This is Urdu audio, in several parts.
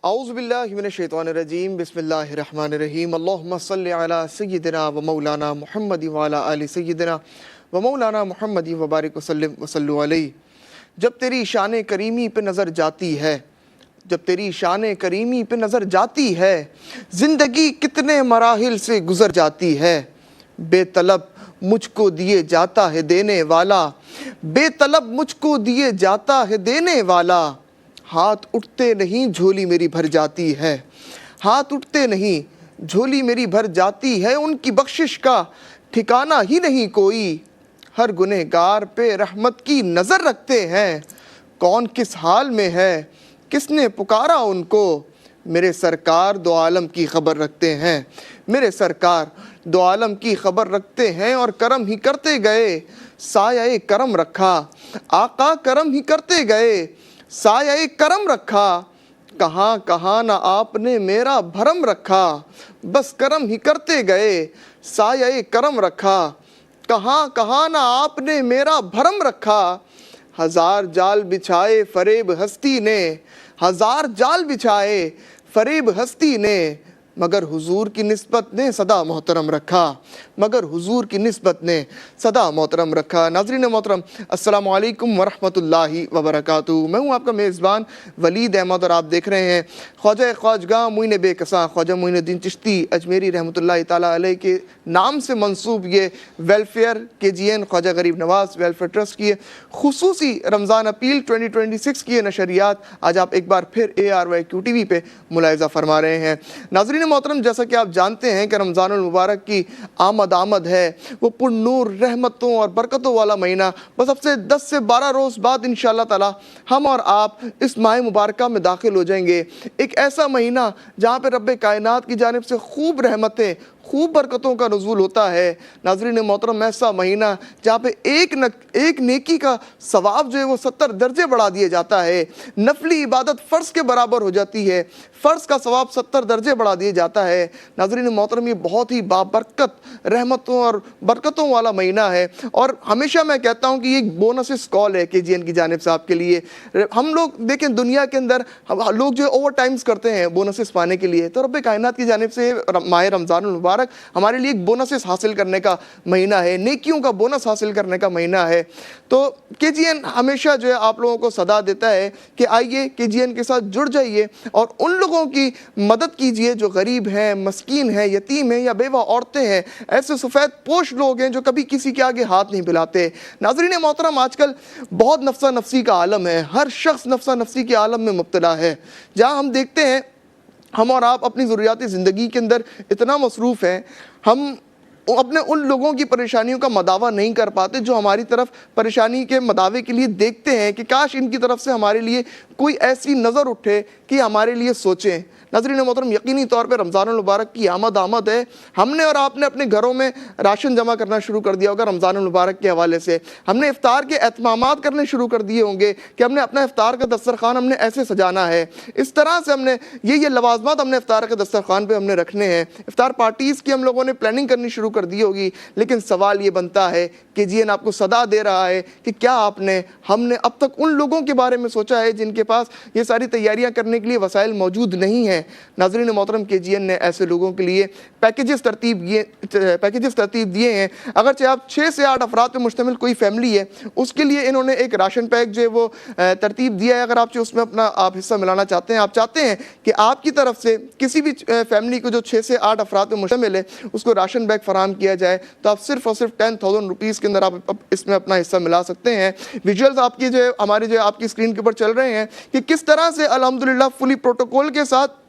اعوذ باللہ من الشیطان الرجیم بسم اللہ الرحمن الرحیم اللہم صلی علی سیدنا و مولانا محمد وعلی آل سیدنا و مولانا محمد وبارک وسلم وصلو علیہ۔ جب تیری شان کریمی پہ نظر جاتی ہے، جب تیری شان کریمی پہ نظر جاتی ہے، زندگی کتنے مراحل سے گزر جاتی ہے۔ بے طلب مجھ کو دیے جاتا ہے دینے والا، بے طلب مجھ کو دیے جاتا ہے دینے والا۔ ہاتھ اٹھتے نہیں جھولی میری بھر جاتی ہے، ہاتھ اٹھتے نہیں جھولی میری بھر جاتی ہے۔ ان کی بخشش کا ٹھکانہ ہی نہیں کوئی، ہر گنہگار پہ رحمت کی نظر رکھتے ہیں۔ کون کس حال میں ہے، کس نے پکارا ان کو، میرے سرکار دو عالم کی خبر رکھتے ہیں۔ میرے سرکار دو عالم کی خبر رکھتے ہیں اور کرم ہی کرتے گئے، سایہ کرم رکھا۔ آقا کرم ہی کرتے گئے، سایہ کرم رکھا۔ کہاں کہاں نہ آپ نے میرا بھرم رکھا، بس کرم ہی کرتے گئے، سایہ کرم رکھا۔ کہاں کہاں نہ آپ نے میرا بھرم رکھا۔ ہزار جال بچھائے فریب ہستی نے، ہزار جال بچھائے فریب ہستی نے، مگر حضور کی نسبت نے صدا محترم رکھا، مگر حضور کی نسبت نے صدا محترم رکھا۔ ناظرین محترم، السلام علیکم ورحمۃ اللہ وبرکاتہ۔ میں ہوں آپ کا میزبان ولید احمد اور آپ دیکھ رہے ہیں خواجہ خواجگاہ معین بے کساں خواجہ معین الدین چشتی اجمیری رحمۃ اللہ تعالیٰ علیہ کے نام سے منسوب یہ ویلفیئر KGN خواجہ غریب نواز ویلفیئر ٹرسٹ کی خصوصی رمضان اپیل 2026 کی نشریات آج آپ ایک بار پھر ARYQ TV پہ ملاحظہ فرما رہے ہیں۔ ناظرین محترم، جیسا کہ آپ جانتے ہیں کہ رمضان المبارک کی آمد ہے، وہ پر نور رحمتوں اور برکتوں والا مہینہ بس اب سے 10 سے 12 روز بعد انشاءاللہ تعالی ہم اور آپ اس ماہ مبارکہ میں داخل ہو جائیں گے۔ ایک ایسا مہینہ جہاں پہ رب کائنات کی جانب سے خوب رحمتیں، خوب برکتوں کا نزول ہوتا ہے۔ ناظرین محترم، ایسا مہینہ جہاں پہ ایک نیکی کا ثواب جو ہے وہ 70 درجے بڑھا دیا جاتا ہے، نفلی عبادت فرض کے برابر ہو جاتی ہے، فرض کا ثواب 70 درجے بڑھا دیا جاتا ہے۔ ناظرین محترم، یہ بہت ہی بابرکت رحمتوں اور برکتوں والا مہینہ ہے، اور ہمیشہ میں کہتا ہوں کہ یہ ایک بونسس کال ہے KGN کی جانب سے آپ کے لیے۔ ہم لوگ دیکھیں دنیا کے اندر لوگ جو اوور ٹائمز کرتے ہیں بونسس پانے کے لیے، تو رب کائنات کی جانب سے ماہ رمضان المبارک ہمارے لیے ایک بونسس حاصل کرنے کا مہینہ ہے، نیکیوں کا بونس حاصل کرنے کا مہینہ ہے۔ تو KGN ہمیشہ جو ہے آپ لوگوں کو صدا دیتا ہے کہ آئیے KGN کے ساتھ جڑ جائیے اور ان لوگوں کی مدد کیجئے جو غریب ہیں، مسکین ہیں، یتیم ہیں یا بیوہ عورتیں ہیں، ایسے سفید پوش لوگ ہیں جو کبھی کسی کے آگے ہاتھ نہیں پھیلاتے۔ ناظرین محترم، آج کل بہت نفسہ نفسی کا عالم ہے، ہر شخص نفسہ نفسی کے عالم میں مبتلا ہے، جہاں ہم دیکھتے ہیں ہم اور آپ اپنی ضروریات زندگی کے اندر اتنا مصروف ہیں، ہم اپنے ان لوگوں کی پریشانیوں کا مداوع نہیں کر پاتے جو ہماری طرف پریشانی کے مداوع کے لیے دیکھتے ہیں کہ کاش ان کی طرف سے ہمارے لیے کوئی ایسی نظر اٹھے کہ ہمارے لیے سوچیں۔ ناظرین محترم، یقینی طور پہ رمضان المبارک کی آمد ہے۔ ہم نے اور آپ نے اپنے گھروں میں راشن جمع کرنا شروع کر دیا ہوگا رمضان المبارک کے حوالے سے، ہم نے افطار کے اہتمامات کرنے شروع کر دیے ہوں گے کہ ہم نے اپنا افطار کا دسترخوان ہم نے ایسے سجانا ہے، اس طرح سے ہم نے یہ لوازمات ہم نے افطار کے دسترخوان پہ ہم نے رکھنے ہیں، افطار پارٹیز کی ہم لوگوں نے پلاننگ کرنی شروع کر دی ہوگی۔ لیکن سوال یہ بنتا ہے کہ KGN آپ کو صدا دے رہا ہے کہ کیا ہم نے اب تک ان لوگوں کے بارے میں سوچا ہے جن کے پاس یہ ساری تیاریاں کرنے کے لیے وسائل موجود نہیں ہیں۔ ناظرین محترم، KGN نے ایسے لوگوں کے لیے پیکیجز ترتیب دیے ہیں۔ اگرچہ آپ 6 سے 8 افراد پہ مشتمل کوئی فیملی ہے، اس کے لیے انہوں نے ایک راشن پیک جو ہے وہ ترتیب دیا ہے۔ اگر آپ اس میں اپنا حصہ ملانا چاہتے ہیں، آپ چاہتے ہیں کہ آپ کی طرف سے کسی بھی فیملی کو جو 6 سے 8 افراد پہ مشتمل ہے اس کو راشن بیگ فراہم کیا جائے، تو آپ صرف اور صرف 10,000 روپیز کے اندر آپ اس میں اپنا حصہ ملا سکتے ہیں۔ ویژولز آپ کی ہمارے آپ کی اسکرین کے اوپر چل رہے ہیں کہ کس طرح سے الحمدللہ فلی پروٹوکول کے ساتھ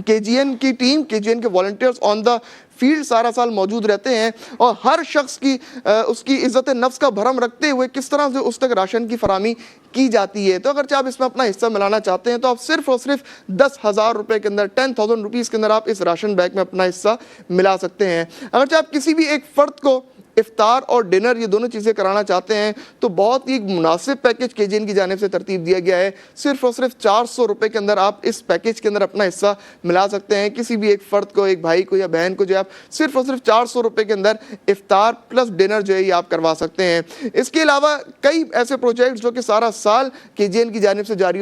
KGN کی ٹیم، KGN کے والنٹیئرز آن دا فیلڈ سارا سال موجود رہتے ہیں، اور ہر شخص کی اس کی عزت نفس کا بھرم رکھتے ہوئے کس طرح سے اس تک راشن کی فراہمی کی جاتی ہے۔ تو اگرچہ آپ اس میں اپنا حصہ ملانا چاہتے ہیں تو آپ صرف اور صرف 10,000 روپے کے اندر، 10,000 روپیز کے اندر آپ اس راشن بیگ میں اپنا حصہ ملا سکتے ہیں۔ اگرچہ آپ کسی بھی ایک فرد کو افطار اور ڈنر یہ دونوں چیزیں کرانا چاہتے ہیں تو بہت ہی مناسب پیکج KGN کی جانب سے ترتیب دیا گیا ہے. صرف اور صرف 400 روپے کے اندر آپ اس پیکج کے اندر اپنا حصہ ملا سکتے ہیں. کسی بھی ایک فرد کو, ایک بھائی کو یا بہن کو جو آپ صرف اور صرف 400 روپے کے اندر افطار پلس ڈنر جو ہے یہ آپ کروا سکتے ہیں. اس کے علاوہ کئی ایسے پروجیکٹس جو کہ سارا سال KGN کی جانب سے جاری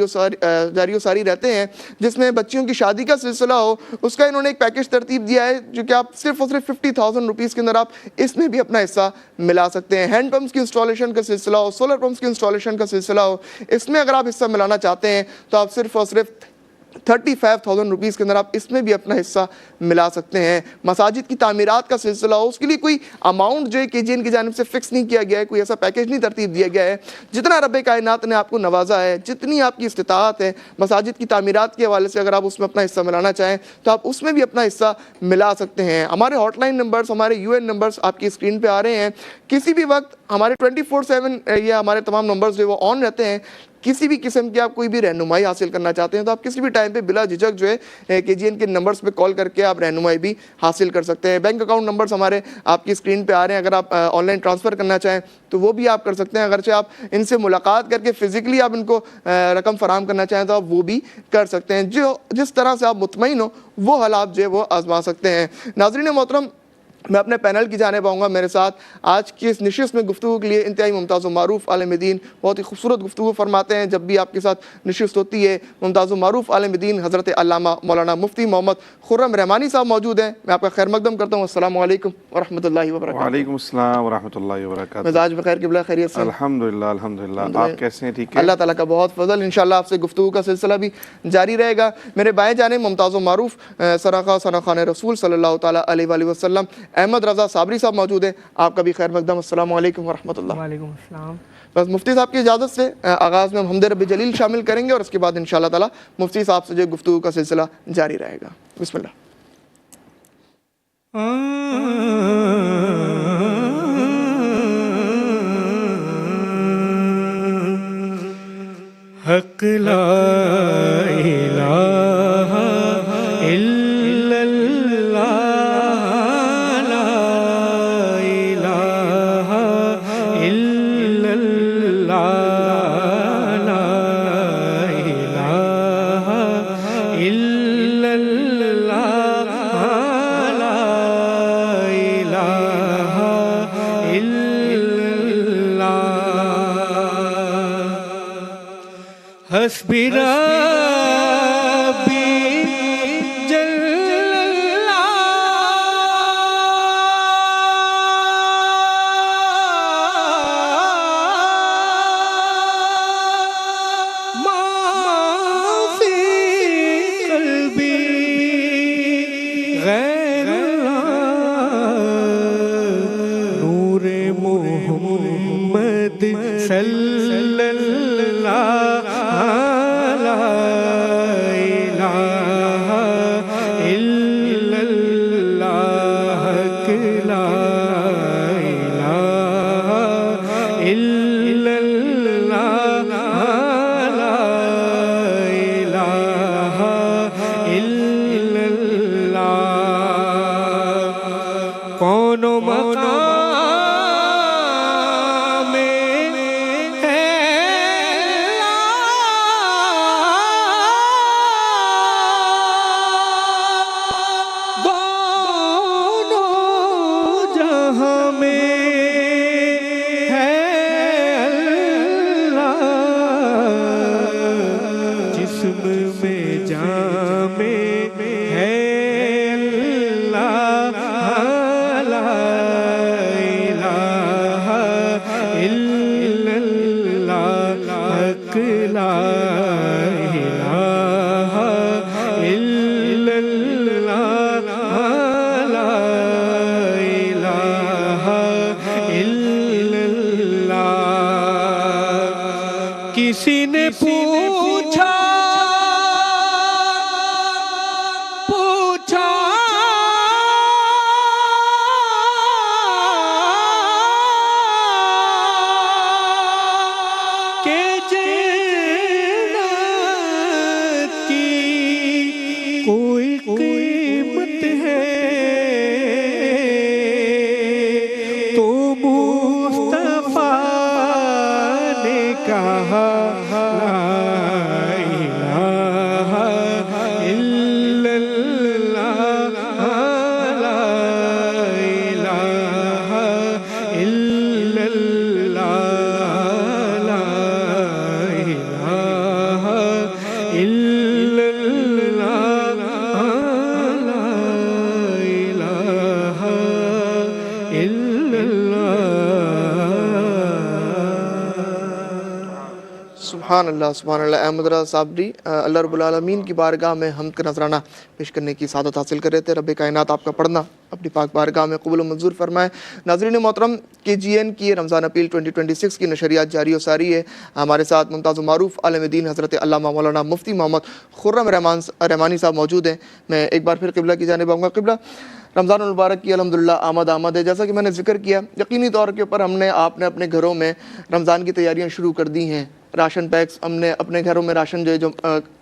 و ساری رہتے ہیں, جس میں بچیوں کی شادی کا سلسلہ ہو, اس کا انہوں نے ایک پیکج ترتیب دیا ہے جو کہ آپ صرف اور صرف 50,000 روپیز کے اندر آپ اس میں بھی اپنا حصہ ملا سکتے ہیں. ہینڈ پمپس کی انسٹالیشن کا سلسلہ ہو, سولر پمپس کی انسٹالیشن کا سلسلہ ہو, اس میں اگر آپ حصہ ملانا چاہتے ہیں تو آپ صرف اور صرف 35,000 روپیز کے اندر آپ اس میں بھی اپنا حصہ ملا سکتے ہیں. مساجد کی تعمیرات کا سلسلہ ہو, اس کے لیے کوئی اماؤنٹ جو ہے KGN کی جانب سے فکس نہیں کیا گیا ہے, کوئی ایسا پیکج نہیں ترتیب دیا گیا ہے. جتنا رب کائنات نے آپ کو نوازا ہے, جتنی آپ کی استطاعت ہے مساجد کی تعمیرات کے حوالے سے, اگر آپ اس میں اپنا حصہ ملانا چاہیں تو آپ اس میں بھی اپنا حصہ ملا سکتے ہیں. ہمارے ہاٹ لائن نمبرز, ہمارے UN نمبرز آپ کی اسکرین پہ آ رہے ہیں. کسی بھی وقت ہمارے 24/7 یہ ہمارے تمام نمبرز جو وہ آن رہتے ہیں. کسی بھی قسم کی آپ کوئی بھی رہنمائی حاصل کرنا چاہتے ہیں تو آپ کسی بھی ٹائم پہ بلا جھجک جو ہے KGN کے نمبرز پہ کال کر کے آپ رہنمائی بھی حاصل کر سکتے ہیں. بینک اکاؤنٹ نمبرز ہمارے آپ کی اسکرین پہ آ رہے ہیں, اگر آپ آن لائن ٹرانسفر کرنا چاہیں تو وہ بھی آپ کر سکتے ہیں. اگرچہ آپ ان سے ملاقات کر کے فزیکلی آپ ان کو رقم فراہم کرنا چاہیں تو آپ وہ بھی کر سکتے ہیں. جس طرح سے آپ مطمئن ہو وہ حالات جو ہے وہ آزما سکتے ہیں. ناظرین محترم, میں اپنے پینل کی جانب آؤں گا. میرے ساتھ آج کی اس نشست میں گفتگو کے لیے انتہائی ممتاز و معروف عالم دین, بہت ہی خوبصورت گفتگو فرماتے ہیں. جب بھی آپ کے ساتھ نشست ہوتی ہے ممتاز و معروف عالم دین حضرت علامہ مولانا مفتی محمد خرم رحمانی صاحب موجود ہیں. میں آپ کا خیر مقدم کرتا ہوں. السلام علیکم ورحمۃ اللہ وبرکاتہ. وعلیکم السلام ورحمۃ اللہ وبرکاتہ. مزاج بخیر قبلہ خیریت سے؟ الحمدللہ الحمدللہ. آپ کیسے ہیں؟ ٹھیک ہے, اللہ تعالیٰ کا بہت فضل. انشاءاللہ آپ سے گفتگو کا سلسلہ بھی جاری رہے گا. میرے بائیں جانب ممتاز و معروف سرخان رسول صلی اللہ تعالیٰ علیہ وآلہ وسلم احمد رضا صابری صاحب موجود ہیں. آپ کا بھی خیر مقدم. السلام علیکم ورحمۃ اللہ. وعلیکم السلام. بس مفتی صاحب کی اجازت سے آغاز میں ہم حمد رب جلیل شامل کریں گے اور اس کے بعد انشاءاللہ تعالیٰ مفتی صاحب سے جو گفتگو کا سلسلہ جاری رہے گا. بسم اللہ. حق لا الہ الا اللہ, لا الہ الا اللہ, لا الہ الا اللہ, لا الہ الا اللہ. حسبی ربی جل اللہ, ما فی قلبی غیر اللہ, نور محمد صلی اللہ, کسی نے پوچھا کہ جنت کی کوئی قیمت ہے, تو سبحان اللہ احمد رضا صاحب جی اللہ رب العالمین کی بارگاہ میں حمد کا نذرانہ پیش کرنے کی سعادت حاصل کر رہے تھے. رب کائنات آپ کا پڑھنا اپنی پاک بارگاہ میں قبول و منظور فرمائے. ناظرین محترم KGN کی رمضان اپیل 2026 کی نشریات جاری و ساری ہے. ہمارے ساتھ ممتاز و معروف عالم دین حضرت علامہ مولانا مفتی محمد خرم رحمانی صاحب موجود ہیں. میں ایک بار پھر قبلہ کی جانب آؤں گا. قبلہ، رمضان المبارک کی الحمدللہ آمد ہے. جیسا کہ میں نے ذکر کیا، یقینی طور کے اوپر آپ نے اپنے گھروں میں رمضان کی تیاریاں شروع کر دی ہیں. راشن پیکس ہم نے اپنے گھروں میں راشن جو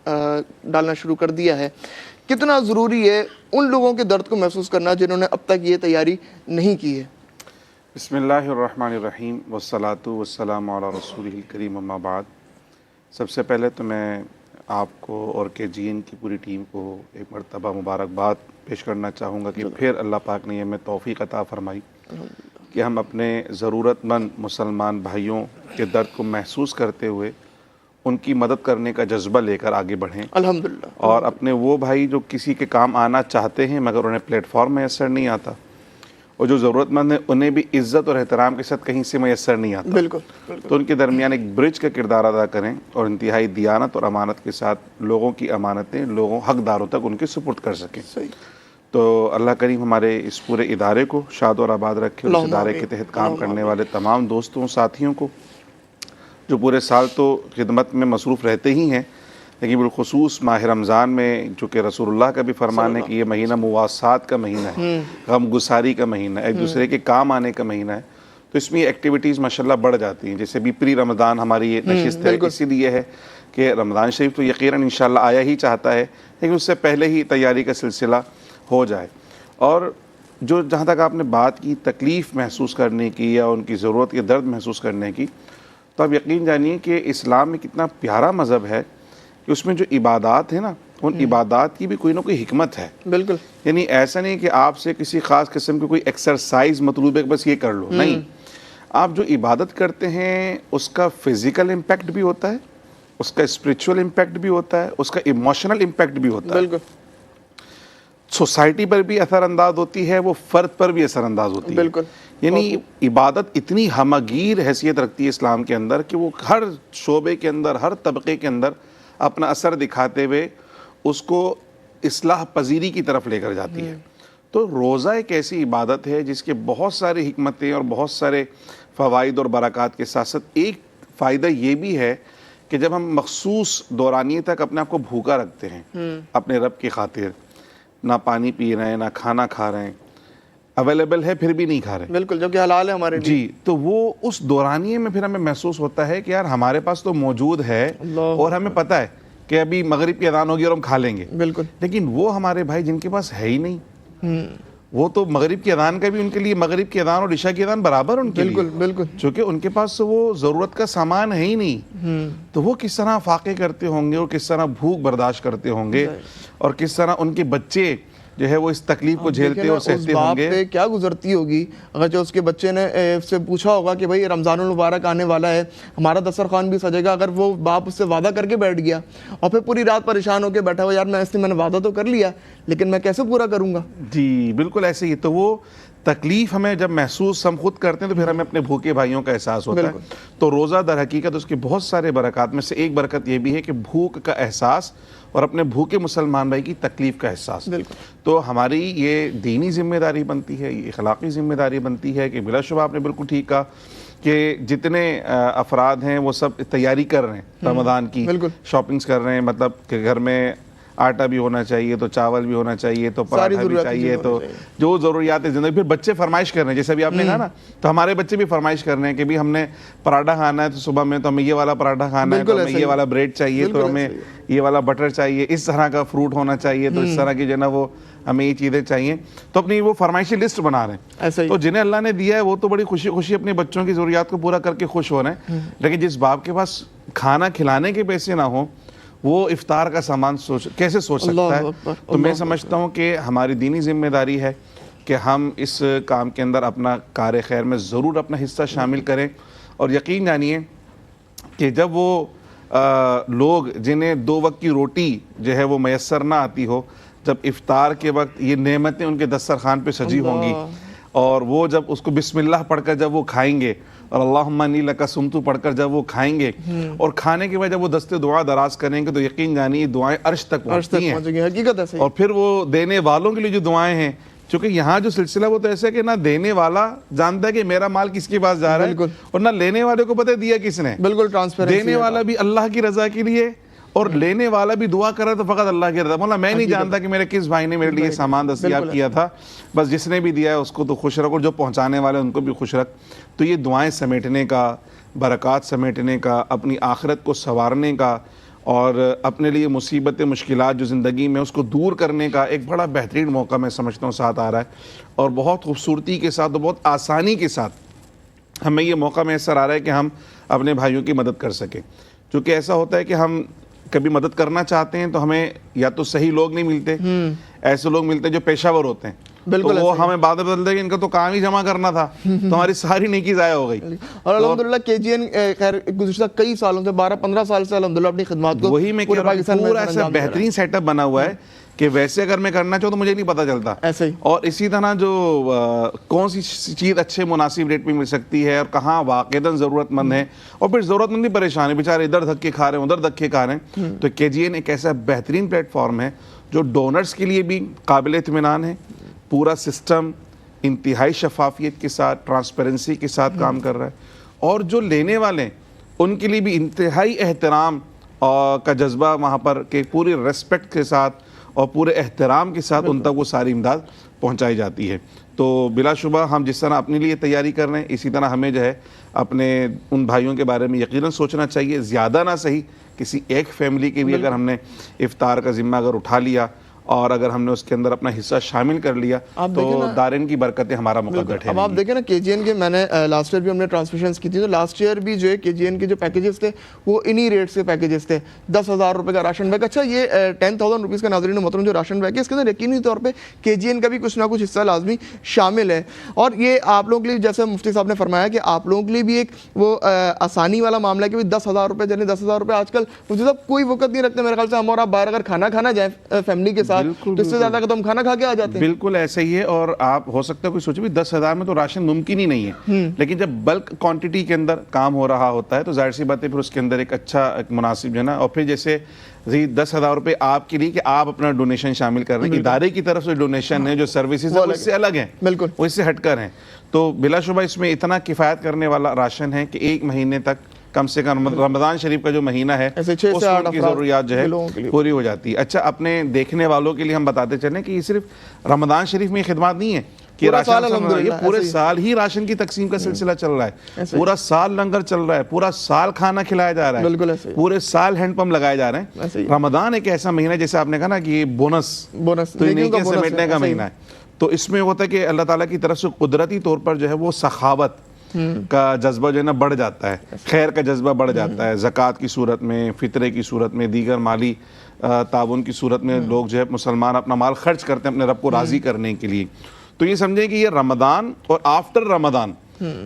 ڈالنا شروع کر دیا ہے. کتنا ضروری ہے ان لوگوں کے درد کو محسوس کرنا جنہوں نے اب تک یہ تیاری نہیں کی ہے؟ بسم اللہ الرحمن الرحیم والصلاة والسلام علی رسولہ الکریم اما بعد. سب سے پہلے تو میں آپ کو اور KGN کی پوری ٹیم کو ایک مرتبہ مبارکباد پیش کرنا چاہوں گا کہ پھر اللہ پاک نے ہمیں توفیق عطا فرمائی کہ ہم اپنے ضرورت مند مسلمان بھائیوں کے درد کو محسوس کرتے ہوئے ان کی مدد کرنے کا جذبہ لے کر آگے بڑھیں الحمدللہ. اور اپنے وہ بھائی جو کسی کے کام آنا چاہتے ہیں مگر انہیں پلیٹ فارم میسر نہیں آتا، اور جو ضرورت مند ہیں انہیں بھی عزت اور احترام کے ساتھ کہیں سے میسر نہیں آتا، بالکل تو ان کے درمیان ایک برج کا کردار ادا کریں اور انتہائی دیانت اور امانت کے ساتھ لوگوں کی امانتیں حقداروں تک ان کے سپرد کر سکیں. صحیح. تو اللہ کریم ہمارے اس پورے ادارے کو شاد اور آباد رکھے، اور اس ادارے کے تحت کام کرنے والے تمام دوستوں ساتھیوں کو جو پورے سال تو خدمت میں مصروف رہتے ہی ہیں، لیکن بالخصوص ماہ رمضان میں چونکہ رسول اللہ کا بھی فرمان ہے کہ یہ مہینہ مواسات کا مہینہ ہے، غم گساری کا مہینہ ہے، ایک دوسرے کے کام آنے کا مہینہ ہے، تو اس میں یہ ایکٹیویٹیز ماشاءاللہ بڑھ جاتی ہیں. جیسے بھی پری رمضان ہماری یہ نشست ہے، اسی لیے ہے کہ رمضان شریف تو یقیناً انشاءاللہ آیا ہی چاہتا ہے، لیکن اس سے پہلے ہی تیاری کا سلسلہ ہو جائے. اور جہاں تک آپ نے بات کی تکلیف محسوس کرنے کی یا ان کی ضرورت کے درد محسوس کرنے کی، تو آپ یقین جانیے کہ اسلام میں کتنا پیارا مذہب ہے کہ اس میں جو عبادات ہیں نا، ان عبادات کی بھی کوئی نہ کوئی حکمت ہے. بالکل. یعنی ایسا نہیں کہ آپ سے کسی خاص قسم کی کوئی ایکسرسائز مطلوب ہے کہ بس یہ کر لو، نہیں. آپ جو عبادت کرتے ہیں اس کا فزیکل امپیکٹ بھی ہوتا ہے، اس کا اسپریچول امپیکٹ بھی ہوتا ہے، اس کا ایموشنل امپیکٹ بھی ہوتا ہے. بالکل. سوسائٹی پر بھی اثر انداز ہوتی ہے، وہ فرد پر بھی اثر انداز ہوتی ہے. بالکل. یعنی عبادت اتنی ہمگیر حیثیت رکھتی ہے اسلام کے اندر کہ وہ ہر شعبے کے اندر، ہر طبقے کے اندر اپنا اثر دکھاتے ہوئے اس کو اصلاح پذیری کی طرف لے کر جاتی ہے. تو روزہ ایک ایسی عبادت ہے جس کے بہت ساری حکمتیں اور بہت سارے فوائد اور برکات کے ساتھ ساتھ ایک فائدہ یہ بھی ہے کہ جب ہم مخصوص دورانیے تک اپنے آپ کو بھوکا رکھتے ہیں اپنے رب کی خاطر، نہ پانی پی رہے ہیں، نہ کھانا کھا رہے ہیں، اویلیبل ہے پھر بھی نہیں کھا رہے، بالکل، جو کہ حلال ہے ہمارے لیے. جی، تو وہ اس دورانیے میں پھر ہمیں محسوس ہوتا ہے کہ یار ہمارے پاس تو موجود ہے اور ہمیں پتہ ہے کہ ابھی مغرب کی اذان ہوگی اور ہم کھا لیں گے. بالکل. لیکن وہ ہمارے بھائی جن کے پاس ہے ہی نہیں، وہ تو مغرب کی اذان کا بھی ان کے لیے مغرب کی اذان اور عشاء کی اذان برابر ان کے لیے. بالکل بالکل. چونکہ ان کے پاس وہ ضرورت کا سامان ہے ہی نہیں، تو وہ کس طرح فاقے کرتے ہوں گے اور کس طرح بھوک برداشت کرتے ہوں گے، اور کس طرح ان کے بچے جو ہے وہ اس تکلیف کو جھیلتے اور سہتے ہوں گے. باپ پہ کیا گزرتی ہوگی اگر جو اس کے بچے نے سے پوچھا ہوگا کہ بھائی رمضان المبارک آنے والا ہے، ہمارا دسترخوان بھی سجے گا، اگر وہ باپ اس سے وعدہ کر کے بیٹھ گیا اور پھر پوری رات پریشان ہو کے بیٹھا ہوا، یار میں نے وعدہ تو کر لیا لیکن میں کیسے پورا کروں گا. جی بالکل ایسے ہی. تو وہ تکلیف ہمیں جب محسوس ہم خود کرتے ہیں تو پھر ہمیں اپنے بھوکے بھائیوں کا احساس ہوتا ہے. تو روزہ در حقیقت اس کے بہت سارے برکات میں سے ایک برکت یہ بھی ہے کہ بھوک کا احساس اور اپنے بھوکے مسلمان بھائی کی تکلیف کا احساس. تو ہماری یہ دینی ذمہ داری بنتی ہے، یہ اخلاقی ذمہ داری بنتی ہے کہ بلا شبہ آپ نے بالکل ٹھیک کہا کہ جتنے افراد ہیں وہ سب تیاری کر رہے ہیں رمضان کی، شاپنگز کر رہے ہیں، مطلب کہ گھر میں آٹا بھی ہونا چاہیے، تو چاول بھی ہونا چاہیے، تو پراٹھا بھی چاہیے، تو جو ضروریات زندگی. پھر بچے فرمائش کر رہے ہیں، جیسے ابھی آپ نے کہا نا، تو ہمارے بچے بھی فرمائش کر رہے ہیں کہ بھی ہم نے پراٹھا کھانا ہے تو صبح میں تو ہمیں یہ والا پراٹھا کھانا ہے، تو ہمیں یہ والا بریڈ چاہیے، تو ہمیں یہ والا بٹر چاہیے، اس طرح کا فروٹ ہونا چاہیے، تو اس طرح کی جو ہے نا وہ ہمیں یہ چیزیں چاہیے. تو اپنی وہ فرمائشی لسٹ بنا رہے ہیں. تو جنہیں اللہ نے دیا ہے وہ تو بڑی خوشی خوشی اپنے بچوں کی ضروریات کو پورا کر کے خوش ہو رہے ہیں، لیکن جس باپ کے پاس کھانا کھلانے کے پیسے نہ ہوں وہ افطار کا سامان کیسے سوچ سکتا ہے. تو میں سمجھتا ہوں کہ ہماری دینی ذمہ داری ہے کہ ہم اس کام کے اندر اپنا کار خیر میں ضرور اپنا حصہ شامل کریں. اور یقین جانیے کہ جب وہ لوگ جنہیں 2 وقت کی روٹی جو ہے وہ میسر نہ آتی ہو، جب افطار کے وقت یہ نعمتیں ان کے دسترخوان پہ سجی ہوں گی اور وہ جب اس کو بسم اللہ پڑھ کر جب وہ کھائیں گے اور اللہم انی لک صمت پڑھ کر جب وہ کھائیں گے اور کھانے کے بعد جب وہ دست دعا دراز کریں گے تو یقین جانیے یہ دعائیں عرش تک پہنچتی ہیں، حقیقت ہے. اور پھر وہ دینے والوں کے لیے جو دعائیں ہیں، چونکہ یہاں جو سلسلہ وہ تو ایسا ہے کہ نہ دینے والا جانتا ہے کہ میرا مال کس کے پاس جا رہا ہے اور نہ لینے والے کو پتہ دیا کس نے. بالکل ٹرانسپیرنسی. دینے والا بھی اللہ کی رضا کے لیے اور لینے والا بھی دعا کر رہا ہے تو فقط اللہ کی رضا. مولا میں نہیں جانتا کہ میرے کس بھائی نے میرے لیے سامان دستیاب کیا تھا، بس جس نے بھی دیا ہے اس کو تو خوش رکھ اور جو پہنچانے والے ان کو بھی خوش رکھ. تو یہ دعائیں سمیٹنے کا، برکات سمیٹنے کا، اپنی آخرت کو سنوارنے کا اور اپنے لیے مصیبتیں مشکلات جو زندگی میں اس کو دور کرنے کا ایک بڑا بہترین موقع میں سمجھتا ہوں ساتھ آ رہا ہے. اور بہت خوبصورتی کے ساتھ اور بہت آسانی کے ساتھ ہمیں یہ موقع میسر آ رہا ہے کہ ہم اپنے بھائیوں کی مدد کر سکیں. چونکہ ایسا ہوتا ہے کہ ہم کبھی مدد کرنا چاہتے ہیں تو ہمیں یا تو صحیح لوگ نہیں ملتے، ایسے لوگ ملتے ہیں جو پیشہ ور ہوتے ہیں، تو وہ ہمیں بعد بدلتے ہیں کہ ان کا تو کام ہی جمع کرنا تھا، تو ہماری ساری نیکی ضائع ہو گئی. اور الحمدللہ KGN خیر گزشتہ کئی سالوں سے 12-15 سال سے الحمدللہ اپنی خدمات کو وہی میں کہہ رہا ہوں، پورا ایسا بہترین سیٹ اپ بنا ہوا ہے کہ ویسے اگر میں کرنا چاہوں تو مجھے نہیں پتا چلتا. ایسے ہی. اور اسی طرح جو کون سی چیز اچھے مناسب ریٹ پہ مل سکتی ہے اور کہاں واقعتاً ضرورت مند ہے اور پھر ضرورت مند بھی پریشان ہے، بیچارے ادھر دھکے کھا رہے ہیں ادھر دھکے کھا رہے ہیں. تو KGN ایک ایسا بہترین پلیٹ فارم ہے جو ڈونرز کے لیے بھی قابل اطمینان ہے. پورا سسٹم انتہائی شفافیت کے ساتھ، ٹرانسپیرنسی کے ساتھ کام کر رہا ہے. اور جو لینے والے ہیں ان کے لیے بھی انتہائی احترام کا جذبہ وہاں پر کہ پوری ریسپیکٹ کے ساتھ اور پورے احترام کے ساتھ ان تک وہ ساری امداد پہنچائی جاتی ہے. تو بلا شبہ ہم جس طرح اپنے لیے تیاری کر رہے ہیں اسی طرح ہمیں جو ہے اپنے ان بھائیوں کے بارے میں یقیناً سوچنا چاہیے. زیادہ نہ صحیح کسی ایک فیملی کے بھی اگر ہم نے افطار کا ذمہ اگر اٹھا لیا اور اگر ہم نے اس کے اندر اپنا حصہ شامل کر لیا تو دارین کی برکتیں ہمارا مقدر ہے. اب آپ دیکھیں نا KGN کے میں نے لاسٹ ایئر بھی ہم نے ٹرانسمیشنز کی تھی تو لاسٹ ایئر بھی جو ہے KGN کے جو پیکیجز تھے وہ انہی ریٹس کے پیکیجز تھے. 10,000 روپے کا راشن بیگ. اچھا یہ 10,000 روپیز کا ناظرین محترم جو راشن بیگ ہے اس کے اندر یقینی طور پہ KGN کا بھی کچھ نہ کچھ حصہ لازمی شامل ہے. اور یہ آپ لوگوں کے لیے جیسے مفتی صاحب نے فرمایا کہ آپ لوگوں کے لیے بھی ایک وہ آسانی والا معاملہ ہے کہ 10,000 روپے یعنی 10,000 روپے آج کل مفتی صاحب کوئی وقت نہیں رکھتے میرے خیال سے. ہم اور آپ باہر اگر کھانا کھانا جائیں فیملی کے ساتھ تو اس سے زیادہ کہ تو ہم کھانا کھا کے آ جاتے ہیں. بالکل ایسا ہی ہے. اور آپ ہو سکتا ہے کوئی سوچے بھی 10,000 میں تو راشن ممکن ہی نہیں ہے، لیکن جب بلک کوانٹٹی کے اندر کام ہو رہا ہوتا ہے تو ظاہر سی بات ہے پھر اس کے اندر ایک اچھا ایک مناسب جو ہے نا. اور پھر جیسے 10,000 روپے آپ کے لیے کہ آپ اپنا ڈونیشن شامل کر رہے ہیں، ادارے کی طرف سے ڈونیشن ہے جو سروسز ہیں اس سے الگ ہیں، بالکل وہ اس سے ہٹ کر ہیں. تو بلا شبہ اس میں اتنا کفایت کرنے والا راشن ہے کہ ایک مہینے تک کم سے کم رمضان شریف کا جو مہینہ ہے اس کی ضروریات جو ہے پوری ہو جاتی ہے. اچھا اپنے دیکھنے والوں کے لیے ہم بتاتے چلیں کہ یہ صرف رمضان شریف میں یہ خدمات نہیں ہے کہ راشن، یہ پورے سال ہی راشن کی تقسیم کا سلسلہ چل رہا ہے. پورا سال لنگر چل رہا ہے، پورا سال کھانا کھلایا جا رہا ہے، پورے سال ہینڈ پمپ لگائے جا رہے ہیں. رمضان ایک ایسا مہینہ جیسے آپ نے کہا نا کہ یہ بونس سمیٹنے کا مہینہ ہے. تو اس میں ہوتا ہے کہ اللہ تعالیٰ کی طرف سے قدرتی طور پر جو ہے وہ سخاوت کا جذبہ جو ہے نا بڑھ جاتا ہے، خیر کا جذبہ بڑھ جاتا ہے. زکوٰۃ کی صورت میں، فطرے کی صورت میں، دیگر مالی تعاون کی صورت میں لوگ جو ہے مسلمان اپنا مال خرچ کرتے ہیں اپنے رب کو راضی کرنے کے لیے. تو یہ سمجھیں کہ یہ رمضان اور آفٹر رمضان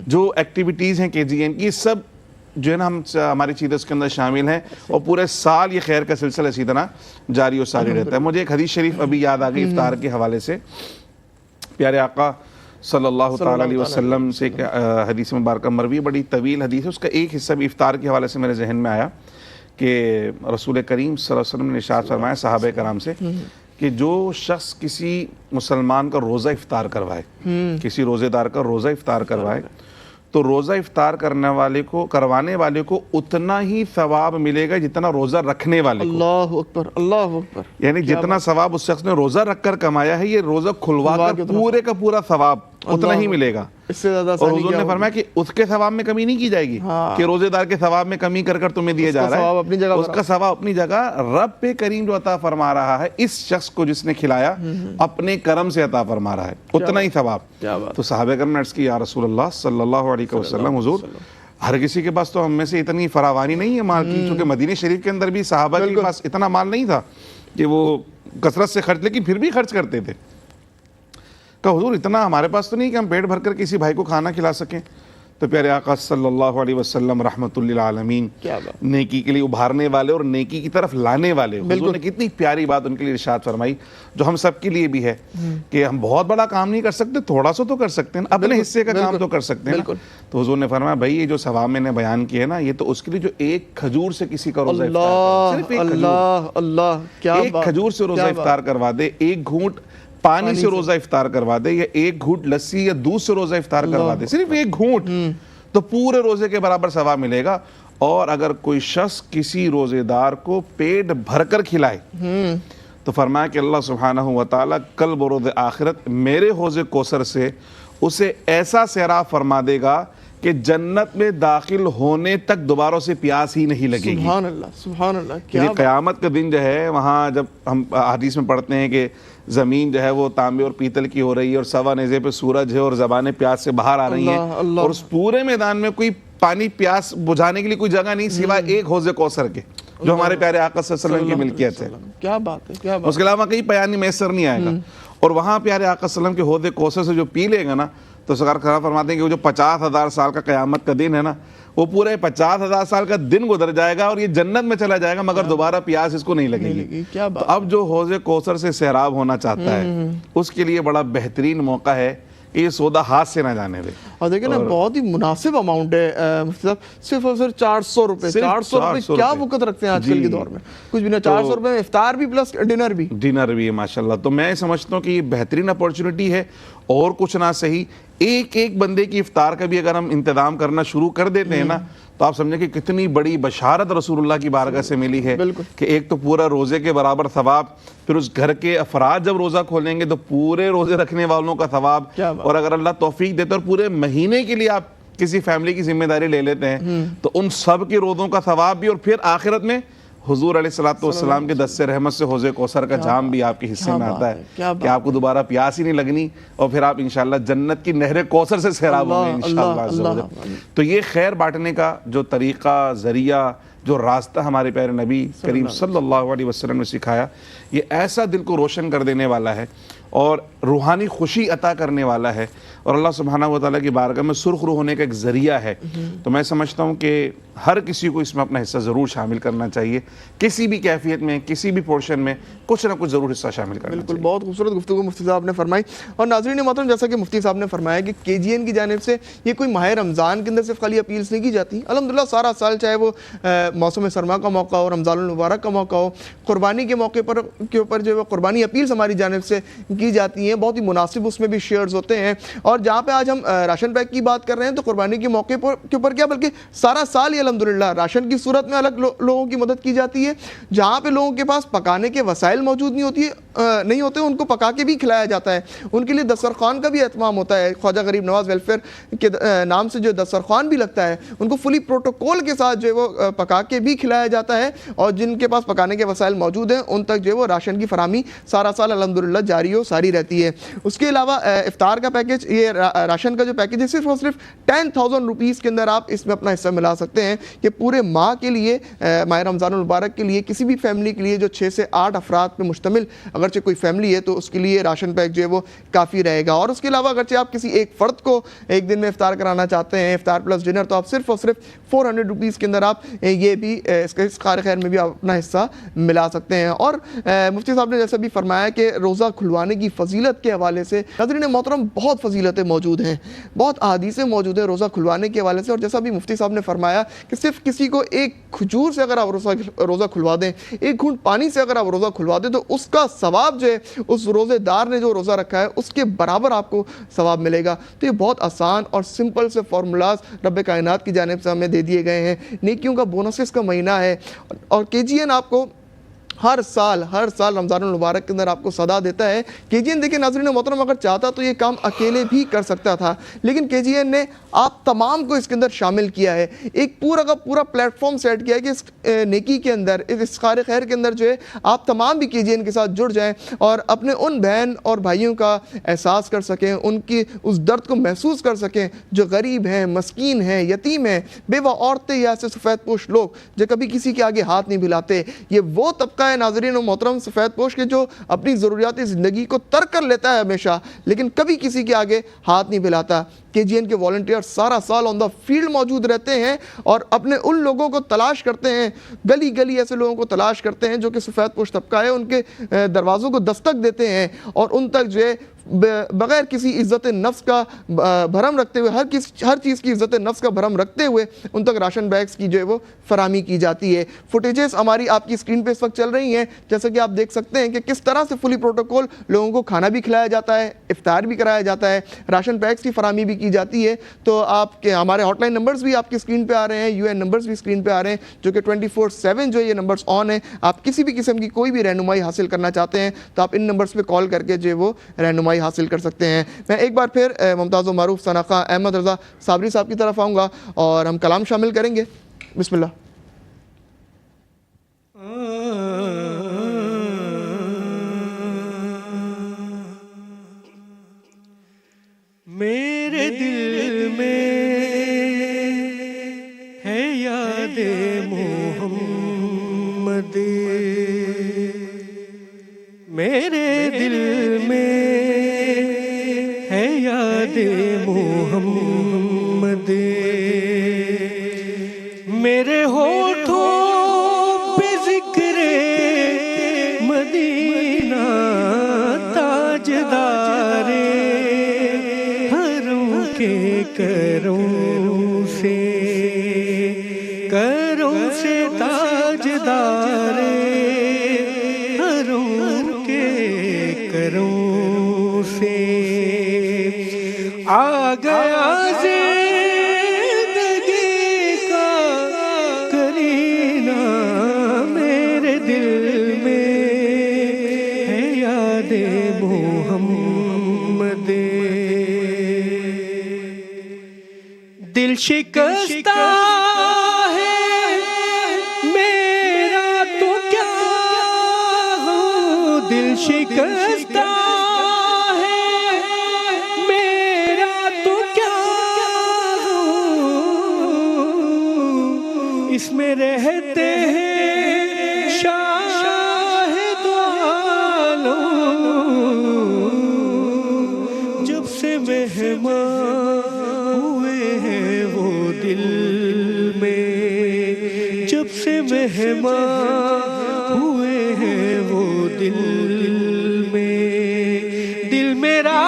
جو ایکٹیویٹیز ہیں KGN کی سب جو ہے نا ہماری چیزیں اس کے اندر شامل ہیں اور پورے سال یہ خیر کا سلسلہ اسی طرح جاری و ساری رہتا ہے. مجھے ایک حدیث شریف ابھی یاد آ گئی افطار کے حوالے سے. پیارے آقا صلی اللہ تعالیٰ علیہ وسلم سے ایک حدیث مبارکہ مروی، بڑی طویل حدیث ہے، اس کا ایک حصہ بھی افطار کے حوالے سے میرے ذہن میں آیا کہ رسول کریم صلی اللہ علیہ وسلم نے ارشاد فرمایا صحابہ کرام سے کہ جو شخص کسی مسلمان کا روزہ افطار کروائے، کسی روزے دار کا روزہ افطار کروائے تو روزہ افطار کروانے والے کو اتنا ہی ثواب ملے گا جتنا روزہ رکھنے والے کو. اللہ اکبر، اللہ اکبر. یعنی جتنا ثواب اس شخص نے روزہ رکھ کر کمایا ہے یہ روزہ کھلوا کر پورے کا پورا ثواب اتنا ہی ملے گا. اس سے زیادہ اور حضور نے فرمایا کہ اس کے ثواب میں کمی نہیں کی جائے گی کہ روزے دار کے ثواب میں کمی کر کر تمہیں دیا جا رہا ہے، اس کا ثواب اپنی جگہ رب کریم جو عطا فرما رہا ہے اس شخص کو جس نے کھلایا اپنے کرم سے عطا فرما رہا ہے اتنا ہی ثواب. تو صحابہ کرام نے عرض کی یا رسول اللہ صلی اللہ علیہ وسلم حضور ہر کسی کے پاس تو ہم میں سے اتنی فراوانی نہیں ہے مال کی، چونکہ مدینہ شریف کے اندر بھی صحابہ کے پاس اتنا مال نہیں تھا کہ وہ کثرت سے خرچ، لیکن پھر بھی خرچ کرتے تھے. کہ حضور اتنا ہمارے پاس تو نہیں کہ ہم پیٹ بھر کر کسی بھائی کو کھانا کھلا سکیں. تو پیارے آقا صلی اللہ علیہ وسلم رحمۃ للعالمین کیا بات، نیکی کے لیے ابھارنے والے اور نیکی کی طرف لانے والے. حضور نے کتنی پیاری بات ان کے لیے ارشاد فرمائی جو ہم سب کے لیے بھی ہے کہ ہم بہت بڑا کام نہیں کر سکتے, تھوڑا سا تو کر سکتے ہیں, اپنے حصے کا کام تو کر سکتے ہیں. تو حضور نے فرمایا بھائی یہ جو ثواب میں نے بیان کیا ہے نا, یہ تو اس کے لیے جو ایک کھجور سے کسی کا روزہ افطار کرے, صرف اللہ اللہ کیا ایک کھجور سے روزہ افطار کروا دے, ایک گھونٹ پانی سے روزہ افطار کروا دے, یا ایک گھونٹ لسی یا دودھ سے روزہ افطار کروا دے, صرف ایک گھونٹ, تو پورے روزے کے برابر ثواب ملے گا. اور اگر کوئی شخص کسی روزے دار کو پیٹ بھر کر کھلائے تو فرمایا کہ اللہ سبحانہ و تعالیٰ کل بروز آخرت میرے حوض کوثر سے اسے ایسا سیراب فرما دے گا کہ جنت میں داخل ہونے تک دوبارہ سے پیاس ہی نہیں لگے گی. سبحان اللہ سبحان اللہ. یعنی قیامت کا دن جو ہے, وہاں جب ہم حدیث میں پڑھتے ہیں کہ زمین جو ہے وہ تانبے اور پیتل کی ہو رہی ہے اور سوا نیزے پہ سورج ہے اور زبانیں پیاس سے باہر آ رہی ہیں, اور اس پورے میدان میں کوئی پانی پیاس بجھانے کے لیے کوئی جگہ نہیں سوائے ایک حوض کوثر کے جو ہمارے پیارے آقا صلی اللہ علیہ وسلم کی ملکیت ہے. کیا بات ہے, کیا بات. اس کے علاوہ کہیں پانی میسر نہیں آئے گا. اور وہاں پیارے آقا صلی اللہ علیہ وسلم کے حوض کوثر سے جو پی لے گا نا, تو سرکار خراب فرماتے ہیں کہ وہ جو 50,000 سال کا قیامت کا دن ہے نا, وہ پورے 50,000 سال کا دن گزر جائے گا اور یہ جنت میں چلا جائے گا, مگر دوبارہ پیاس اس کو نہیں لگے گی. تو اب جو حوض کوثر سے سیراب ہونا چاہتا ہے اس کے لیے بڑا بہترین موقع ہے کہ یہ سودا ہاتھ سے نہ جانے دے. اور دیکھیں نا بہت ہی مناسب اماؤنٹ ہے مفتی صاحب, صرف اور صرف 400 روپے. 400 روپے کیا وقت رکھتے ہیں آج کل کے دور میں, کچھ بھی نہ, 400 روپے میں افطار بھی پلس ڈنر بھی. ڈنر بھی ہے ماشاءاللہ. تو میں سمجھتا ہوں کہ یہ بہترین اپورچونٹی ہے, اور کچھ نہ صحیح ایک ایک بندے کی افطار کا بھی اگر ہم انتظام کرنا شروع کر دیتے ہیں نا, تو آپ سمجھیں کہ کتنی بڑی بشارت رسول اللہ کی بارگاہ سے ملی ہے کہ ایک تو پورا روزے کے برابر ثواب, پھر اس گھر کے افراد جب روزہ کھولیں گے تو پورے روزے رکھنے والوں کا ثواب, اور اگر اللہ توفیق دیتے اور پورے مہینے کے لیے آپ کسی فیملی کی ذمہ داری لے لیتے ہیں تو ان سب کے روزوں کا ثواب بھی, اور پھر آخرت میں حضور علیہ الصلوۃ والسلام کے دست رحمت سے حوض کوثر کا جام بھی آپ کے حصے میں آتا ہے کہ آپ کو دوبارہ پیاس ہی نہیں لگنی, اور پھر آپ انشاءاللہ جنت کی نہر کوثر سے سیراب ہوں گے انشاءاللہ عز و جل. تو یہ خیر بانٹنے کا جو طریقہ, ذریعہ, جو راستہ ہمارے پیارے نبی کریم صلی اللہ علیہ وسلم نے سکھایا, یہ ایسا دل کو روشن کر دینے والا ہے اور روحانی خوشی عطا کرنے والا ہے, اور اللہ سبحانہ و تعالیٰ کی بارگاہ میں سرخ رو ہونے کا ایک ذریعہ ہے. تو میں سمجھتا ہوں کہ ہر کسی کو اس میں اپنا حصہ ضرور شامل کرنا چاہیے, کسی بھی کیفیت میں, کسی بھی پورشن میں کچھ نہ کچھ ضرور حصہ شامل کرنا چاہیے. بالکل, بہت خوبصورت گفتگو مفتی صاحب نے فرمائی. اور ناظرین محترم, جیسا کہ مفتی صاحب نے فرمایا کہ KGN کی جانب سے یہ کوئی ماہ رمضان کے اندر صرف خالی اپیلس نہیں کی جاتی, الحمدللہ سارا سال, چاہے وہ موسم سرما کا موقع ہو, رمضان المبارک کا موقع ہو, قربانی کے موقع پر کے اوپر جو قربانی اپیلس ہماری جانب سے کی جاتی ہیں, بہت ہی مناسب اس میں بھی شیئرز ہوتے ہیں. اور جہاں پہ آج ہم راشن پیک کی بات کر رہے ہیں تو قربانی کے موقع کے اوپر کیا بلکہ سارا سال ہی الحمدللہ راشن کی صورت میں الگ لوگوں کی مدد کی جاتی ہے. جہاں پہ لوگوں کے پاس پکانے کے وسائل موجود نہیں ہوتے ان کو پکا کے بھی کھلایا جاتا ہے, ان کے لیے دسترخوان کا بھی اہتمام ہوتا ہے. خواجہ غریب نواز ویلفیئر کے نام سے جو دسترخوان بھی لگتا ہے, ان کو فلی پروٹوکول کے ساتھ جو ہے وہ پکا کے بھی کھلایا جاتا ہے, اور جن کے پاس پکانے کے وسائل موجود ہیں ان تک جو ہے وہ راشن کی فراہمی سارا سال الحمدللہ جاری و ساری رہتی ہے. اس کے علاوہ افطار کا پیکج, یہ راشن کا جو پیکج ہے, صرف اور صرف 10,000 روپیز کے اندر آپ اس میں اپنا حصہ ملا سکتے ہیں کہ پورے ماہ کے لیے, ماہ رمضان المبارک کے لیے, کسی بھی فیملی کے لیے جو 6 سے 8 افراد پہ مشتمل اگرچہ کوئی فیملی ہے تو اس کے لیے راشن پیک جو ہے وہ کافی رہے گا. اور اس کے علاوہ اگرچہ آپ کسی ایک فرد کو ایک دن میں افطار کرانا چاہتے ہیں, افطار پلس ڈنر, تو آپ صرف اور صرف 400 روپیز کے اندر آپ یہ بھی اس کار خیر میں بھی اپنا حصہ ملا سکتے ہیں. اور مفتی صاحب نے جیسا بھی فرمایا کہ روزہ کھلوانے کی فضیلت کے حوالے سے ناظرین محترم بہت فضیلتیں موجود ہیں, بہت احادیثیں موجود ہیں روزہ کھلوانے کے حوالے سے. اور جیسا بھی مفتی صاحب نے فرمایا کہ صرف کسی کو ایک کھجور سے اگر آپ روزہ کھلوا دیں, ایک گھونٹ پانی سے اگر آپ روزہ کھلوا دیں, تو اس کا ثواب جو ہے اس روزے دار نے جو روزہ رکھا ہے اس کے برابر آپ کو ثواب ملے گا. تو یہ بہت آسان اور سمپل سے فارمولاز رب کائنات کی جانب سے ہمیں دے دیے گئے ہیں. نیکیوں کا بونسز کا مہینہ ہے, اور KGN آپ کو ہر سال رمضان المبارک کے اندر آپ کو صدا دیتا ہے. KGN دیکھیں ناظرین محترم, اگر چاہتا تو یہ کام اکیلے بھی کر سکتا تھا, لیکن KGN نے آپ تمام کو اس کے اندر شامل کیا ہے, ایک پورا کا پورا پلیٹ فارم سیٹ کیا ہے کہ اس نیکی کے اندر, اس خیر خیر کے اندر جو ہے آپ تمام بھی KGN کے ساتھ جڑ جائیں اور اپنے ان بہن اور بھائیوں کا احساس کر سکیں, ان کی اس درد کو محسوس کر سکیں جو غریب ہیں, مسکین ہیں, یتیم ہیں, بیوہ عورتیں یا ایسے سفید پوش لوگ جو کبھی کسی کے آگے ہاتھ نہیں پھیلاتے. یہ وہ طبقہ ناظرین و محترم سفید پوش کے جو اپنی ضروریات زندگی کو ترک کر لیتا ہے ہمیشہ, لیکن کبھی کسی کے آگے ہاتھ نہیں پھیلاتا. KGN کے والنٹیئر سارا سال آن دا فیلڈ موجود رہتے ہیں اور اپنے ان لوگوں کو تلاش کرتے ہیں, گلی گلی ایسے لوگوں کو تلاش کرتے ہیں جو کہ سفید پوش طبقہ ہے, ان کے دروازوں کو دستک دیتے ہیں اور ان تک جو ہے بغیر کسی عزت نفس کا بھرم رکھتے ہوئے, ہر چیز کی عزت نفس کا بھرم رکھتے ہوئے ان تک راشن بیگز کی جو ہے وہ فراہمی کی جاتی ہے. فوٹیجز ہماری آپ کی اسکرین پہ اس وقت چل رہی ہیں, جیسا کہ آپ دیکھ سکتے ہیں کہ کس طرح سے فلی پروٹوکول لوگوں کو کھانا بھی کھلایا جاتا ہے, افطار بھی کرایا جاتا ہے, راشن بیگز کی فراہمی بھی کی جاتی ہے. تو آپ کے ہمارے ہاٹ لائن نمبرز بھی آپ کی اسکرین پہ آ رہے ہیں, UN نمبرز بھی اسکرین پہ آ رہے ہیں جو کہ 24/7 جو ہے یہ نمبرز آن ہیں. آپ کسی بھی قسم کی کوئی بھی رہنمائی حاصل کرنا چاہتے ہیں تو آپ ان نمبرز پہ کال کر کے جو ہے وہ رہنمائی حاصل کر سکتے ہیں. میں ایک بار پھر ممتاز و معروف ثناء احمد رضا صابری صاحب کی طرف آؤں گا اور ہم کلام شامل کریں گے. بسم اللہ. میرے دل میں ہے یاد محمد, میرے دل میں ہے یاد محمد, میرے ہونٹوں پہ ذکر مدینہ تاجدار حرم کے کروں سے تاجدار حرم کے کروں سے آ گیا زندگی کا کرینہ, میرے دل میں ہے یاد محمد. دل شکستہ ہے میرا تو کیا ہو, دل شکستہ اس میں رہتے ہیں شاہد عالم, جب سے مہمان ہوئے ہیں وہ دل میں, جب سے مہمان ہوئے ہیں وہ دل میں, دل میرا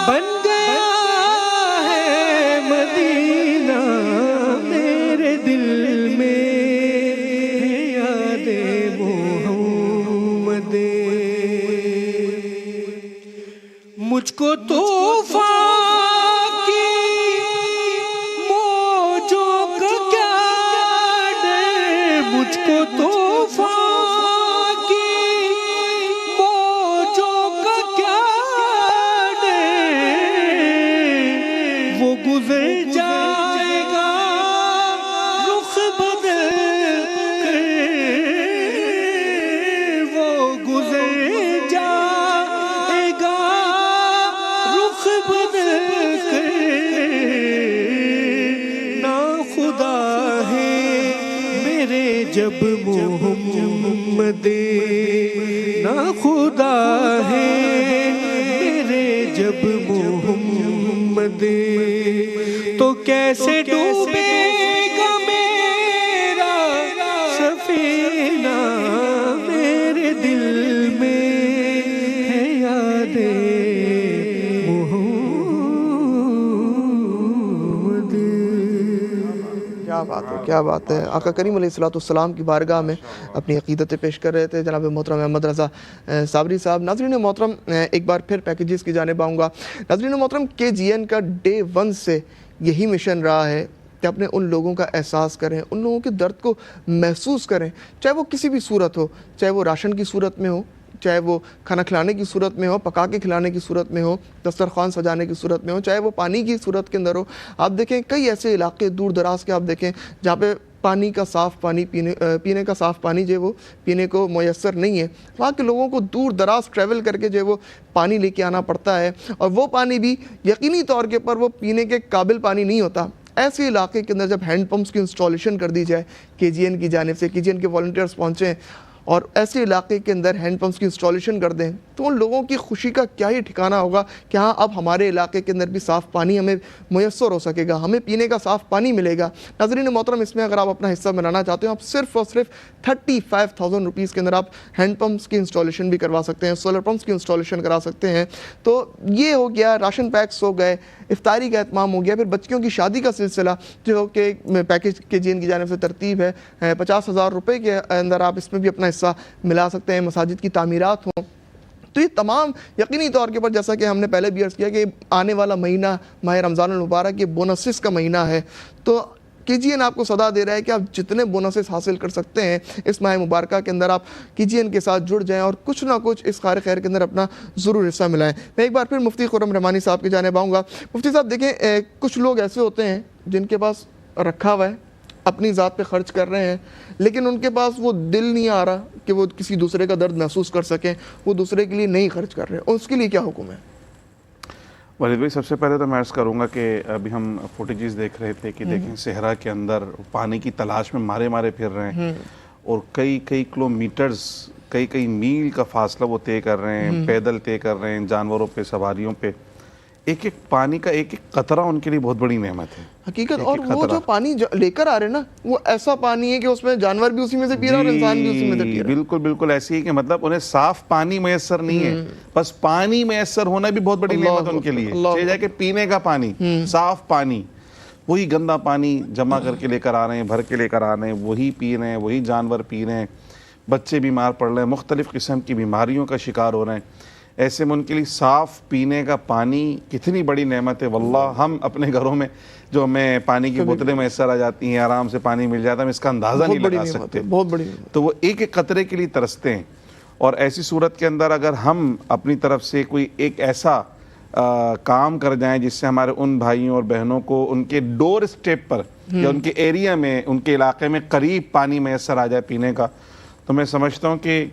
بن گیا ہے مدینہ, میرے دل میں ہے یاد محمد. مجھ کو طوفان کی موجوں کا کیا ڈر, مجھ کو طوفان کی موجوں کا کیا ڈر, وہ گزر جائے گا رخ بدل کر, وہ گزر جائے گا رخ بدل کر, نا خدا ہے میرے جب محمد, نا خدا ہے میرے جب محمد, تو کیسے ڈوبے گا میرا سفینہ, میرے دل میں ہے یاد محمد. کیا بات ہے, کیا بات ہے. آقا کریم علیہ السلام کی بارگاہ میں اپنی عقیدتیں پیش کر رہے تھے جناب محترم احمد رضا صابری صاحب. ناظرین محترم ایک بار پھر پیکیجز کی جانب آؤں گا. ناظرین محترم KGN کا ڈے 1 سے یہی مشن رہا ہے کہ اپنے ان لوگوں کا احساس کریں, ان لوگوں کے درد کو محسوس کریں, چاہے وہ کسی بھی صورت ہو, چاہے وہ راشن کی صورت میں ہو, چاہے وہ کھانا کھلانے کی صورت میں ہو, پکا کے کھلانے کی صورت میں ہو, دسترخوان سجانے کی صورت میں ہو, چاہے وہ پانی کی صورت کے اندر ہو. آپ دیکھیں کئی ایسے علاقے دور دراز کے آپ دیکھیں جہاں پہ پانی کا صاف پانی پینے کا صاف پانی جو ہے وہ پینے کو میسر نہیں ہے. وہاں کے لوگوں کو دور دراز ٹریول کر کے جو ہے وہ پانی لے کے آنا پڑتا ہے, اور وہ پانی بھی یقینی طور کے پر وہ پینے کے قابل پانی نہیں ہوتا. ایسے علاقے کے اندر جب ہینڈ پمپس کی انسٹالیشن کر دی جائے, KGN کی جانب سے, KGN کے والنٹیئرز پہنچیں اور ایسے علاقے کے اندر ہینڈ پمپس کی انسٹالیشن کر دیں, تو تو ان لوگوں کی خوشی کا کیا ہی ٹھکانہ ہوگا کہ ہاں اب ہمارے علاقے کے اندر بھی صاف پانی ہمیں میسر ہو سکے گا, ہمیں پینے کا صاف پانی ملے گا. ناظرین محترم, اس میں اگر آپ اپنا حصہ بنانا چاہتے ہو, آپ صرف اور صرف 35,000 روپیز کے اندر آپ ہینڈ پمپس کی انسٹالیشن بھی کروا سکتے ہیں, سولر پمپس کی انسٹالیشن کرا سکتے ہیں. تو یہ ہو گیا, راشن پیکس ہو گئے, افطاری کا اہتمام ہو گیا. پھر بچیوں کی شادی کا سلسلہ جو کہ پیکج کے جی کی جانب سے ترتیب ہے, 50,000 روپے کے اندر آپ اس میں بھی اپنا حصہ ملا سکتے ہیں. مساجد کی تعمیرات ہوں, تو یہ تمام یقینی طور کے پر, جیسا کہ ہم نے پہلے بھی عرض کیا کہ آنے والا مہینہ ماہ رمضان المبارک یہ بونسز کا مہینہ ہے. تو KGN آپ کو صدا دے رہا ہے کہ آپ جتنے بونسز حاصل کر سکتے ہیں اس ماہ مبارکہ کے اندر آپ KGN کے ساتھ جڑ جائیں اور کچھ نہ کچھ اس خیر کے اندر اپنا ضرور حصہ ملائیں. میں ایک بار پھر مفتی خرم رحمانی صاحب کی جانب آؤں گا. مفتی صاحب دیکھیں, کچھ لوگ ایسے ہوتے ہیں جن کے پاس رکھا ہوا ہے, اپنی ذات پہ خرچ کر رہے ہیں, لیکن ان کے پاس وہ دل نہیں آ رہا کہ وہ کسی دوسرے کا درد محسوس کر سکیں, وہ دوسرے کے لیے نہیں خرچ کر رہے. اس کے لیے کیا حکم ہے؟ والد بھائی, سب سے پہلے تو میں عرض کروں گا کہ ابھی ہم فوٹیجز دیکھ رہے تھے کہ دیکھیں صحرا کے اندر پانی کی تلاش میں مارے پھر رہے ہیں, اور کئی کلومیٹرز, کئی میل کا فاصلہ وہ طے کر رہے ہیں, پیدل طے کر رہے ہیں, جانوروں پہ, سواریوں پہ. ایک پانی کا ایک قطرہ ان کے لیے بہت بڑی نعمت ہے حقیقت. اور وہ جو پانی لے کر آ رہے ہیں نا, وہ ایسا پانی ہے کہ اس میں جانور بھی اسی میں سے پی رہا ہے اور انسان بھی اسی میں سے پی رہا ہے. بالکل ایسی ہے کہ مطلب انہیں صاف پانی میسر نہیں ہے, بس پانی میسر ہونا بھی بہت بڑی نعمت ان کے لیے. چاہے جائے کہ پینے کا پانی, صاف پانی, وہی گندا پانی جمع کر کے لے کر آ رہے ہیں, بھر کے لے کر آ رہے ہیں, وہی پی رہے ہیں, وہی جانور پی رہے ہیں, بچے بیمار پڑ رہے ہیں, مختلف قسم کی بیماریوں کا شکار ہو رہے ہیں. ایسے میں ان کے لیے صاف پینے کا پانی کتنی بڑی نعمت ہے. واللہ ہم اپنے گھروں میں جو ہمیں پانی کی بوتلیں میسر آ جاتی ہیں, آرام سے پانی مل جاتا ہے, ہم اس کا اندازہ نہیں لگا سکتے. بہت بڑی. تو وہ ایک قطرے کے لیے ترستے ہیں. اور ایسی صورت کے اندر اگر ہم اپنی طرف سے کوئی ایک ایسا کام کر جائیں جس سے ہمارے ان بھائیوں اور بہنوں کو ان کے ڈور اسٹیپ پر یا ان کے ایریا میں, ان کے علاقے میں قریب پانی میسر آ جائے پینے کا, تو میں سمجھتا ہوں کہ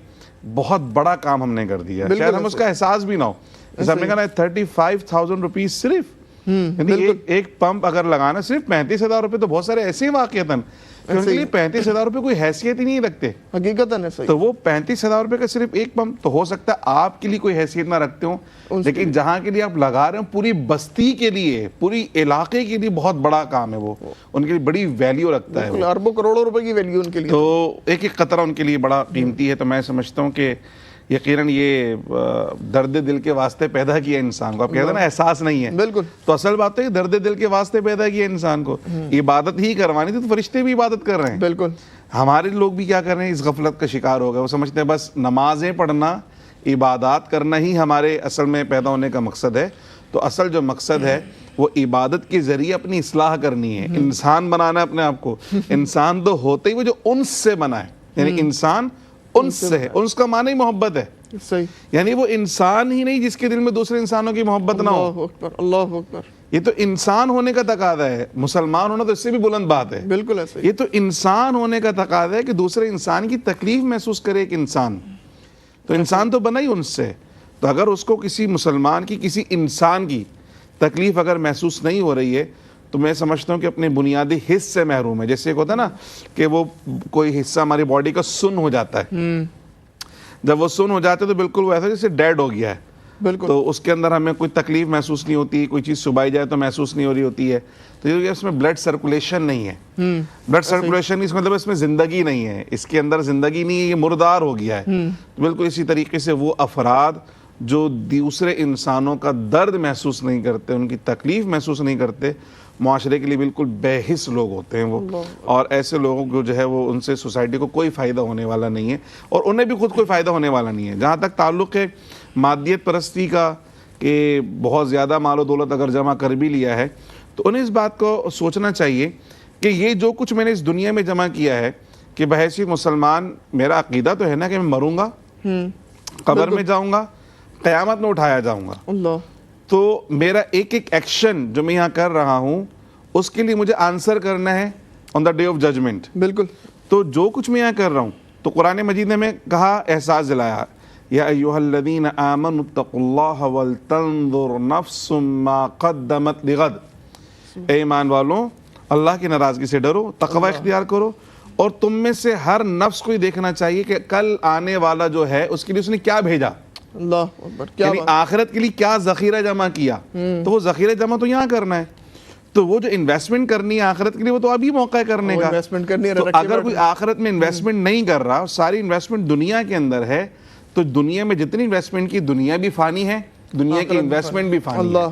بہت بڑا کام ہم نے کر دیا. شاید ہم اس کا احساس بھی نہ ہو. جیسے ہم نے کہا 35,000 روپیز صرف, یعنی ایک پمپ اگر لگانا, صرف 35,000 روپے, تو بہت سارے ایسے ہی واقعتاً ان کے لیے 35,000 روپے کوئی حیثیت ہی نہیں رکھتے حقیقتاً. تو وہ 35,000 روپے کا صرف ایک پمپ, تو ہو سکتا ہے آپ کے لیے کوئی حیثیت نہ رکھتے ہوں, لیکن جہاں کے لیے آپ لگا رہے ہوں پوری بستی کے لیے, پوری علاقے کے لیے بہت بڑا کام ہے. وہ ان کے لیے بڑی ویلیو رکھتا ہے, اربوں کروڑوں روپے کی ویلیو ان کے لیے. تو ایک قطرہ ان کے لیے بڑا قیمتی ہے. تو میں سمجھتا ہوں کہ یقیناً یہ درد دل کے واسطے پیدا کیا انسان کو. آپ کہتے ہیں نا احساس نہیں ہے, بالکل. تو اصل بات ہے کہ درد دل کے واسطے پیدا کیا انسان کو. عبادت ہی کروانی تھی تو فرشتے بھی عبادت کر رہے ہیں. بالکل. ہمارے لوگ بھی کیا کر رہے ہیں, اس غفلت کا شکار ہو گئے. وہ سمجھتے ہیں بس نمازیں پڑھنا, عبادات کرنا ہی ہمارے اصل میں پیدا ہونے کا مقصد ہے. تو اصل جو مقصد ہے وہ عبادت کے ذریعے اپنی اصلاح کرنی ہے, انسان بنانا ہے اپنے آپ کو. انسان تو ہوتے ہی وہ جو انس سے بنا ہے, یعنی انسان انس سے ہے. انس کا معنی ہی محبت ہے. صحیح. یعنی وہ انسان ہی نہیں جس کے دل میں دوسرے انسانوں کی محبت نہ ہو. اللہ اکبر, اللہ اکبر. یہ تو انسان ہونے کا تقاضا ہے. مسلمان ہونا تو اس سے بھی بلند بات ہے. بالکل ایسے. یہ تو انسان ہونے کا تقاضا ہے کہ دوسرے انسان کی تکلیف محسوس کرے ایک انسان. تو انسان تو بنا ہی ان سے. تو اگر اس کو کسی مسلمان کی, کسی انسان کی تکلیف اگر محسوس نہیں ہو رہی ہے, تو میں سمجھتا ہوں کہ اپنے بنیادی حص سے محروم ہے. جیسے ایک ہوتا ہے نا کہ وہ کوئی حصہ ہماری باڈی کا سن ہو جاتا ہے. جب وہ سن ہو جاتے تو بالکل وہ ایسا جیسے ڈیڈ ہو گیا ہے. بالکل. تو اس کے اندر ہمیں کوئی تکلیف محسوس نہیں ہوتی, کوئی چیز چبائی جائے تو محسوس نہیں ہو رہی ہوتی ہے. تو یہ اس میں بلڈ سرکولیشن نہیں ہے. بلڈ سرکولیشن اس مطلب اس میں زندگی نہیں ہے, اس کے اندر زندگی نہیں ہے, یہ مردار ہو گیا ہے. بالکل اسی طریقے سے وہ افراد جو دوسرے انسانوں کا درد محسوس نہیں کرتے, ان کی تکلیف محسوس نہیں کرتے, معاشرے کے لیے بالکل بے حس لوگ ہوتے ہیں وہ. اور ایسے لوگوں کو جو ہے وہ ان سے سوسائٹی کو کوئی فائدہ ہونے والا نہیں ہے, اور انہیں بھی خود کوئی فائدہ ہونے والا نہیں ہے. جہاں تک تعلق ہے مادیت پرستی کا کہ بہت زیادہ مال و دولت اگر جمع کر بھی لیا ہے, تو انہیں اس بات کو سوچنا چاہیے کہ یہ جو کچھ میں نے اس دنیا میں جمع کیا ہے, کہ بحیثیت مسلمان میرا عقیدہ تو ہے نا کہ میں مروں گا, قبر میں جاؤں گا, قیامت میں اٹھایا جاؤں گا. اللہ. تو میرا ایک ایکشن جو میں یہاں کر رہا ہوں اس کے لیے مجھے آنسر کرنا ہے آن دا ڈے آف ججمنٹ. بالکل. تو جو کچھ میں یہاں کر رہا ہوں, تو قرآن مجید نے میں کہا, احساس دلایا, یا ایھا الذین آمنوا اتقوا اللہ ولتنظر نفس ما قدمت لغد. اے ایمان والوں, اللہ کی ناراضگی سے ڈرو, تقوی اختیار کرو, اور تم میں سے ہر نفس کو یہ دیکھنا چاہیے کہ کل آنے والا جو ہے اس کے لیے اس نے کیا بھیجا. اللہ اکبر، کیا یعنی بات، آخرت کے لیے کیا ذخیرہ جمع کیا، تو وہ ذخیرہ جمع تو یہاں کرنا ہے. تو وہ جو انویسٹمنٹ کرنی ہے آخرت کے لیے وہ تو ابھی موقع ہے کرنے وہ کا. انویسٹمنٹ کرنی ہے. تو اگر کوئی آخرت میں انویسٹمنٹ نہیں کر رہا، ساری انویسٹمنٹ دنیا کے اندر ہے، تو دنیا میں جتنی انویسٹمنٹ کی، دنیا بھی فانی ہے، دنیا کی انویسٹمنٹ بھی فانی ہے،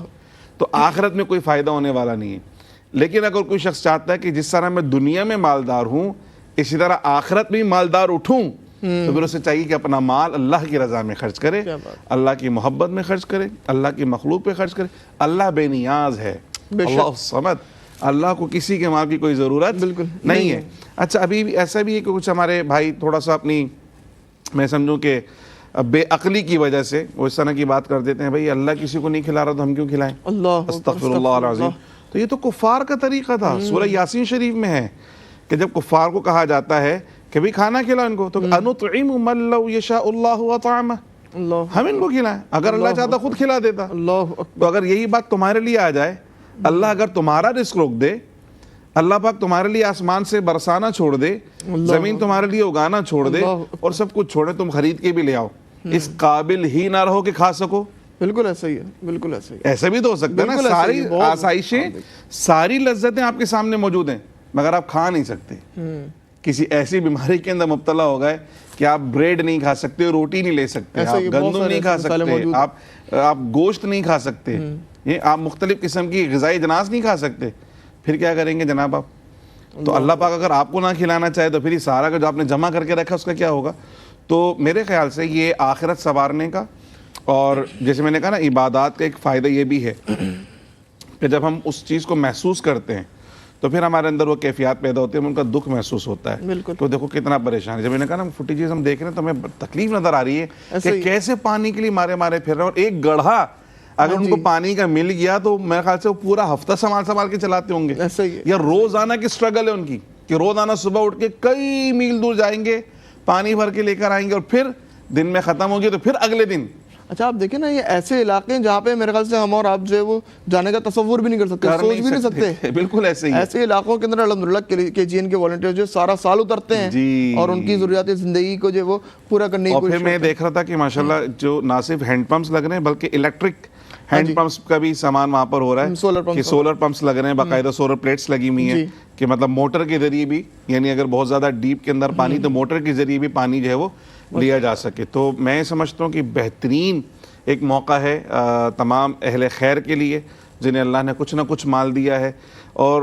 تو آخرت میں کوئی فائدہ ہونے والا نہیں ہے. لیکن اگر کوئی شخص چاہتا ہے کہ جس طرح میں دنیا میں مالدار ہوں اسی طرح آخرت میں مالدار اٹھوں، تو پھر اسے چاہیے کہ اپنا مال اللہ کی رضا میں خرچ کرے، اللہ کی محبت میں خرچ کرے، اللہ کی مخلوق پہ خرچ کرے. اللہ بے نیاز ہے، اللہ الصمد، اللہ کو کسی کے مال کی کوئی ضرورت بالکل نہیں ہے. اچھا ابھی بھی ایسا بھی ہے کہ کچھ ہمارے بھائی تھوڑا سا اپنی، میں سمجھوں کہ بے عقلی کی وجہ سے وہ اس طرح کی بات کر دیتے ہیں، بھئی اللہ کسی کو نہیں کھلا رہا تو ہم کیوں کھلائیں؟ اللہ استغفر اللہ العظیم. تو یہ تو کفار کا طریقہ تھا. سورہ یاسین شریف میں ہے کہ جب کفار کو کہا جاتا ہے کہ بھئی کھانا کھلاؤ ان کو، تو انطعم من لو یشاء اللہ اطعمہ، ہم ان کو کھلائیں، اگر اللہ چاہتا خود کھلا دیتا. اللہ تو اگر یہی بات تمہارے لیے آ جائے، اللہ اگر تمہارا رزق روک دے، اللہ پاک تمہارے لیے آسمان سے برسانا چھوڑ دے، زمین تمہارے لیے اگانا چھوڑ دے، اور سب کچھ چھوڑے، تم خرید کے بھی لے آؤ، اس قابل ہی نہ رہو کہ کھا سکو. بالکل ایسا ہی ہے، بالکل ایسا ہی ہے. ایسا بھی تو ہو سکتا ہے نا، ساری آسائشیں، ساری لذتیں آپ کے سامنے موجود ہیں مگر آپ کھا نہیں سکتے. کسی ایسی بیماری کے اندر مبتلا ہو گئے کہ آپ بریڈ نہیں کھا سکتے، روٹی نہیں لے سکتے، آپ گندم نہیں کھا سکتے، آپ گوشت نہیں کھا سکتے، آپ مختلف قسم کی غذائی اجناس نہیں کھا سکتے، پھر کیا کریں گے جناب آپ؟ تو اللہ پاک اگر آپ کو نہ کھلانا چاہے تو پھر یہ سارا جو آپ نے جمع کر کے رکھا اس کا کیا ہوگا؟ تو میرے خیال سے یہ آخرت سنوارنے کا، اور جیسے میں نے کہا نا عبادات کا ایک فائدہ یہ بھی ہے کہ جب ہم اس چیز کو محسوس کرتے ہیں تو پھر ہمارے اندر وہ کیفیات پیدا ہوتی ہیں، ان کا دکھ محسوس ہوتا ہے. تو دیکھو کتنا پریشان ہے. جب میں نے کہا نا فوٹیجز ہم دیکھ رہے ہیں تو ہمیں تکلیف نظر آ رہی ہے کہ کیسے پانی کے لیے مارے مارے پھر رہے ہیں، اور ایک گڑھا اگر ان کو پانی کا مل گیا تو میرے خیال سے وہ پورا ہفتہ سنبھال کے چلاتے ہوں گے. یا روزانہ کی سٹرگل ہے ان کی کہ روزانہ صبح اٹھ کے کئی میل دور جائیں گے، پانی بھر کے لے کر آئیں گے، اور پھر دن میں ختم ہوگی تو پھر اگلے دن. اچھا آپ دیکھیں نا، یہ ایسے علاقے ہیں جہاں پہ میرے خیال سے ہم اور آپ جو ہے وہ جانے کا تصور بھی نہیں کر سکتے، سوچ بھی نہیں سکتے. بالکل ایسے ہی ایسے علاقوں کے اندر الحمدللہ کے جی این کے والنٹیئر جو سارا سال اترتے ہیں اور ان کی ضروریات زندگی کو جو وہ پورا کرنے کی کوشش. اور پھر میں دیکھ رہا تھا کہ ماشاءاللہ جو نہ صرف ہینڈ پمپس لگ رہے ہیں بلکہ الیکٹرک ہینڈ پمپس کا بھی سامان وہاں پر ہو رہا ہے کہ سولر پمپس لگ رہے ہیں، باقاعدہ سولر پلیٹس لگی ہوئی ہیں کہ مطلب موٹر کے ذریعے بھی، یعنی اگر بہت زیادہ ڈیپ کے اندر پانی تو موٹر کے ذریعے بھی پانی جو ہے وہ لیا جا سکے. تو میں سمجھتا ہوں کہ بہترین ایک موقع ہے تمام اہل خیر کے لیے جنہیں اللہ نے کچھ نہ کچھ مال دیا ہے. اور